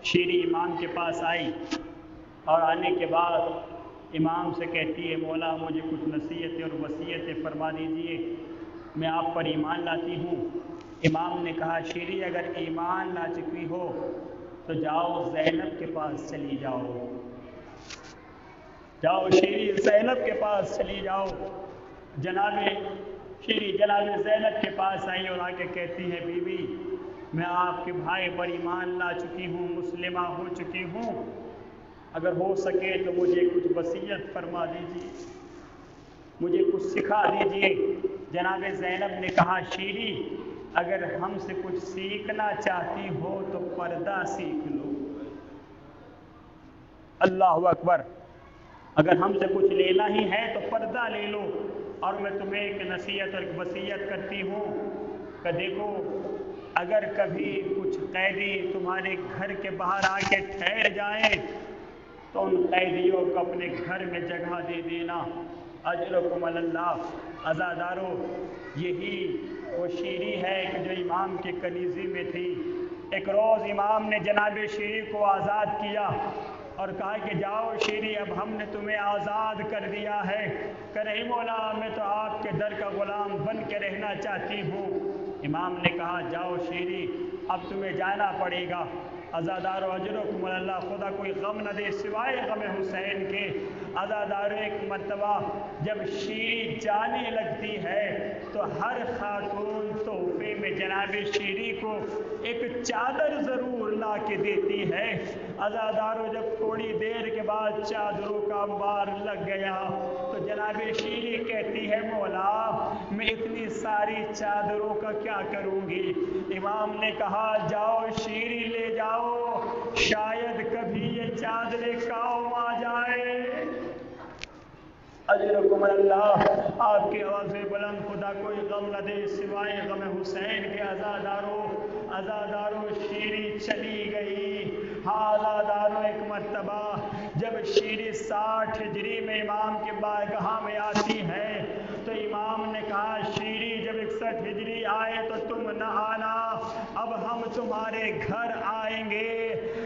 شیری امام کے پاس آئی اور آنے کے بعد امام سے کہتی ہے مولا مجھے کچھ نصیحتیں اور وصیتیں فرما دیجئے، میں آپ پر ایمان لاتی ہوں۔ امام نے کہا شیری اگر ایمان لا چکی ہو تو جاؤ زینب کے پاس چلی جاؤ، جاؤ شیری زینب کے پاس چلی جاؤ۔ جناب شیری جناب زینب کے پاس آئی اور آ کے کہتی ہے بی بی میں آپ کے بھائی پر ایمان لا چکی ہوں، مسلمہ ہو چکی ہوں، اگر ہو سکے تو مجھے کچھ وصیت فرما دیجیے، مجھے کچھ سکھا دیجیے۔ جناب زینب نے کہا شیری اگر ہم سے کچھ سیکھنا چاہتی ہو تو پردہ سیکھ لو۔ اللہ اکبر، اگر ہم سے کچھ لینا ہی ہے تو پردہ لے لو۔ اور میں تمہیں ایک نصیحت اور وصیت کرتی ہوں کہ دیکھو اگر کبھی کچھ قیدی تمہارے گھر کے باہر آ کے ٹھہر جائیں تو ان قیدیوں کو اپنے گھر میں جگہ دے دینا، اجرکم اللہ۔ عزادارو، یہی وہ شیری ہے کہ جو امام کے کنیزی میں تھی۔ ایک روز امام نے جناب شیری کو آزاد کیا اور کہا کہ جاؤ شیری اب ہم نے تمہیں آزاد کر دیا ہے۔ کہ نہیں مولا، میں تو آپ کے در کا غلام بن کے رہنا چاہتی ہوں۔ امام نے کہا جاؤ شیری اب تمہیں جانا پڑے گا۔ عزادارو اجرکم اللہ، خدا کوئی غم نہ دے سوائے غم حسین کے۔ عزادارو، ایک مرتبہ جب شیری جانے لگتی ہے تو ہر خاتون تحفے میں جناب شیری کو ایک چادر ضرور لا کے دیتی ہے۔ عزادارو، جب تھوڑی دیر کے بعد چادروں کا انبار لگ گیا تو جناب شیری کہتی ہے مولا میں اتنی ساری چادروں کا کیا کروں گی؟ امام نے کہا جاؤ شیری لے جاؤ، شاید کبھی یہ چادریں کام آ جائے۔ اجرکم اللہ، آپ کی آواز بلند، خدا کوئی غم نہ دے سوائے غم حسین کے۔ عزادارو شیری چلی گئی۔ ہاں عزادارو، ایک مرتبہ جب شیری 60 ہجری میں امام کے بارگاہ میں آتی ہے تو امام نے کہا شیری جب 61 ہجری آئے تو تم نہ آنا، اب ہم تمہارے گھر آئیں گے۔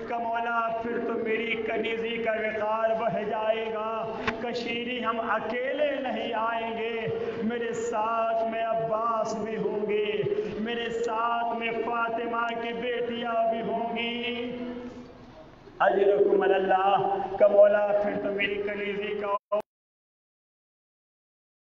کہ مولا پھر تو میری کنیزی کا وقار بڑھ جائے گا، کہ شیری ہم اکیلے نہیں آئیں گے، میرے ساتھ میں عباس بھی ہوں گے، میرے ساتھ میں فاطمہ کی بیٹیاں بھی ہوں گی۔ اجرکم اللہ، کہ مولا پھر تو میری کنیزی کا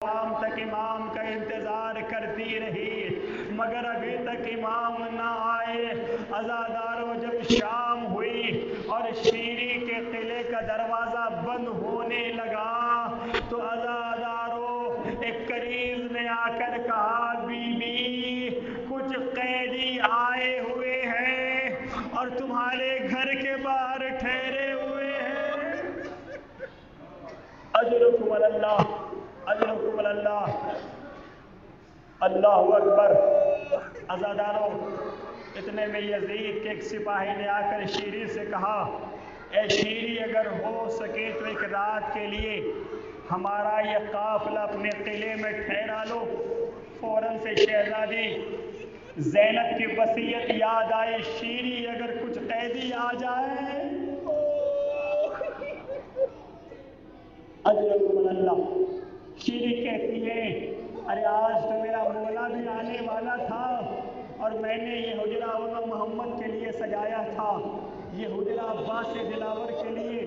شام تک امام کا انتظار کرتی رہی مگر ابھی تک امام نہ آئے۔ عزادارو، جب شام ہوئی اور شیری کے قلعے کا دروازہ بند ہونے لگا تو عزادارو ایک کنیز نے آ کر کہا بی بی کچھ قیدی آئے ہوئے ہیں اور تمہارے گھر کے باہر ٹھہرے ہوئے ہیں۔ اجرکم اللہ، اجرکم اللہ، اللہ اکبر۔ عزادارو، اتنے میں یزید کے ایک سپاہی نے آ کر شیری سے کہا اے شیری اگر ہو سکے تو ایک رات کے لیے ہمارا یہ قافلہ اپنے قلعے میں ٹھہرا لو۔ فوراً سے شہزادی زینب کی وصیت یاد آئی، شیری اگر کچھ قیدی آ جائے۔ اجرکم اللہ، شیری کہتی ہے ارے آج تو میرا مولا بھی آنے والا تھا اور میں نے یہ حجرہ امام محمد کے لیے سجایا تھا، یہ حجرہ عباس دلاور کے لیے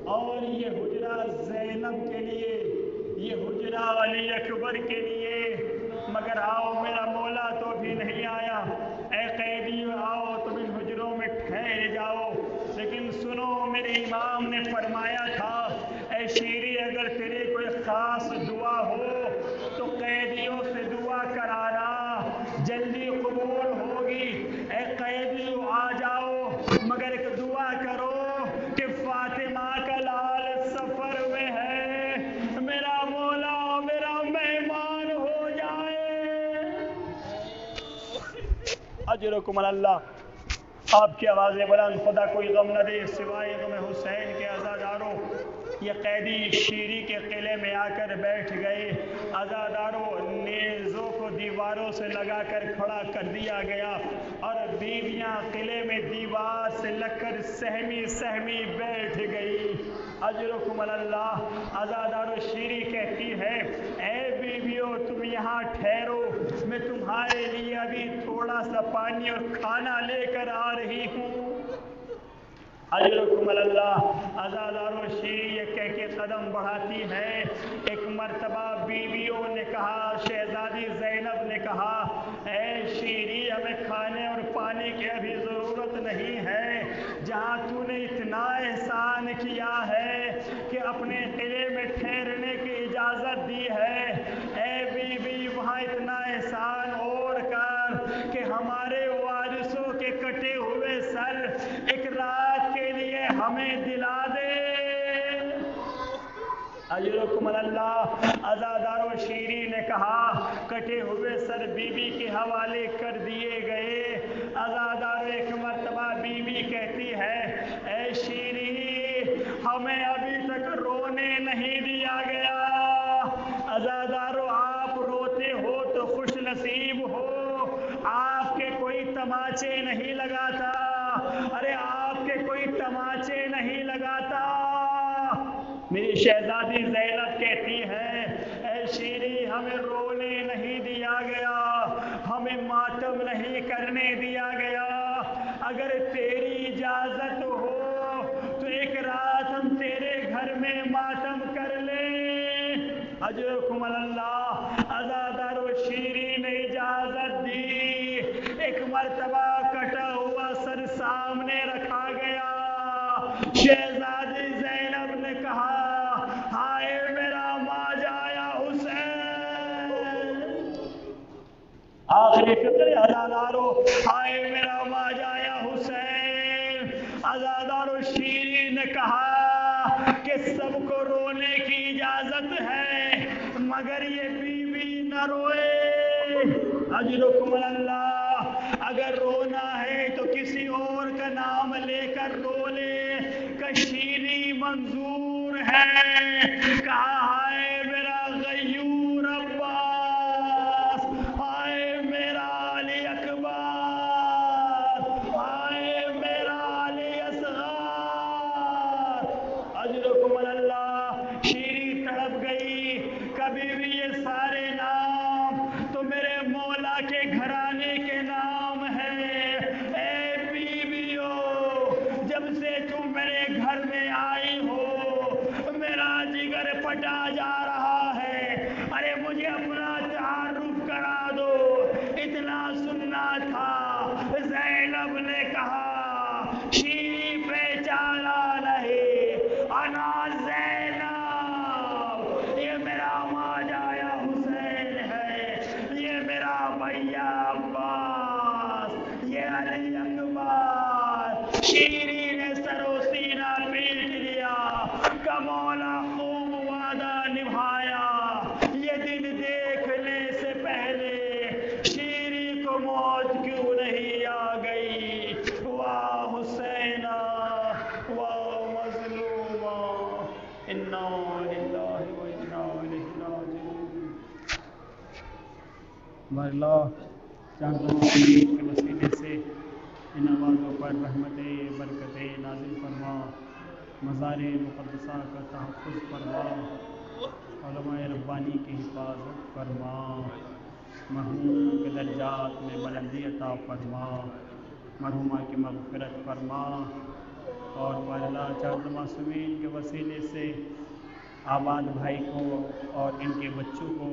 اور یہ حجرہ زینب کے لیے، یہ حجرہ علی اکبر کے لیے، مگر آؤ میرا مولا تو بھی نہیں آیا۔ اے قیدیو آؤ تم ان حجروں میں ٹھہر جاؤ، لیکن سنو میرے امام نے فرمایا تھا اے شیری اگر تیرے کوئی خاص دعا ہو تو قیدیوں سے دعا کرانا، جلدی قبول ہوگی۔ اے قیدیو آ جاؤ مگر ایک دعا کرو کہ فاطمہ کا لال سفر میں ہے، میرا مولا میرا مہمان ہو جائے۔ اجرکم اللہ، آپ کی آوازیں بلند، خدا کوئی غم نہ دے سوائے غم حسین کے۔ عزادارو، یہ قیدی شیری کے قلعے میں آ کر بیٹھ گئے۔ عزادارو، نیزوں کو دیواروں سے لگا کر کھڑا کر دیا گیا اور بیویاں قلعے میں دیوار سے لگ کر سہمی سہمی بیٹھ گئی۔ اجرکم اللہ، عزادارو شیری کہتی ہے اے بیویوں تم یہاں ٹھہرو، میں تمہارے لیے ابھی تھوڑا سا پانی اور کھانا لے کر آ رہی ہوں۔ اجرکم اللہ، عزادارو شیری یہ کہہ کے قدم بڑھاتی ہے۔ ایک مرتبہ بیویوں نے کہا، شہزادی زینب نے کہا اے شیری ہمیں کھانے اور پانی نہیں ہے جہاں تو نے اتنا احسان کیا ہے کہ اپنے قلعے میں ٹھہرنے کی اجازت دی ہے، اے بی بی وہاں اتنا احسان اور کر کہ ہمارے وارثوں کے کٹے ہوئے سر ایک رات کے لیے ہمیں دلا دے۔ اجرکم اللہ۔ عزادار و شیری نے کہا کٹے ہوئے سر بی بی کے حوالے کر دیے گئے۔ عزادار ایک مرتبہ بی بی کہتی ہے اے شیری ہمیں ابھی تک رونے نہیں دیا گیا۔ عزادارو آپ روتے ہو تو خوش نصیب ہو، آپ کے کوئی تماچے نہیں لگاتا، ارے آپ کے کوئی تماچے نہیں لگاتا۔ میری شہزادی زینب کہتی ہے اے شیری ہمیں رونے نہیں دیا گیا، ہمیں ماتم نہیں کرنے دیا گیا، اگر تیری اجازت ہو تو ایک رات ہم تیرے گھر میں ماتم کر لیں۔ اجرکم اللہ۔ عزادار و شیری نے اجازت دی، ایک مرتبہ کٹا ہوا سر سامنے رکھا گیا۔ شہزادی زینب نے کہا ہائے میرا ماجایا حسین، آخری فکر عزادارو ہائے میرا ماجایا حسین۔ عزادارو شیری نے کہا کہ سب کو رونے کی اجازت ہے مگر یہ بی بی نہ روئے۔ اجرکم اللہ۔ اگر رونا ہے تو کسی اور کا نام لے کر رو لے، کشیری منظور ہے۔ کہا ہائے میرا غیور عباس، ہائے میرا علی اکبر، ہائے میرا علی اصغر۔ اجرکم اللہ۔ شیری تڑپ گئی، کبھی بھی یہ سارے نام تو میرے مولا کے گھرانے کے نام ہیں۔ اے بیویو جب سے تم میرے گھر میں آئی ہو میرا جگر پٹا جا رہا ہے، ارے مجھے اپنا تعارف کرا دو، اتنا سننا تھا۔ زینب نے کہا شیری پہچانا نہیں، انا زینب، یہ میرا ماجایا حسین ہے، یہ میرا بھیا عباس، یہ علی اکبر۔ شیری نے سر و سینہ پیٹ لیا، کا مولا خوب وعدہ نبھایا۔ یہ دن دیکھنے سے پہلے شیری کو موت کیوں نہیں آ گئی؟ واہ حسینہ واہ مظلومہ، انا للہ و انا الیہ راجعون۔ اللہ چاند کے وسیلے سے ان آوازوں پر رحمت برکت نازل فرما، مزار مقدسہ کا تحفظ فرما، علماء ربانی کی حفاظت فرما، مرحوم کے درجات میں بلندی عطا فرما، مرحومہ کی مغفرت فرما، اور مولا چاند معصومین کے وسیلے سے آباد بھائی کو اور ان کے بچوں کو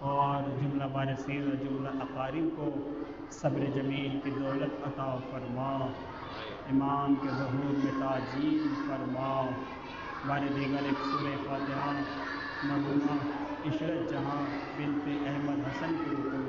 اور جملہ وارثین اور جملہ اقارب کو صبر جمیل کی دولت عطا فرما، امام کے ظہور میں تعجیل فرما۔ بار دیگر ایک سورہ فاتحہ مرحومہ عشرت جہاں بنت احمد حسن کے روح کو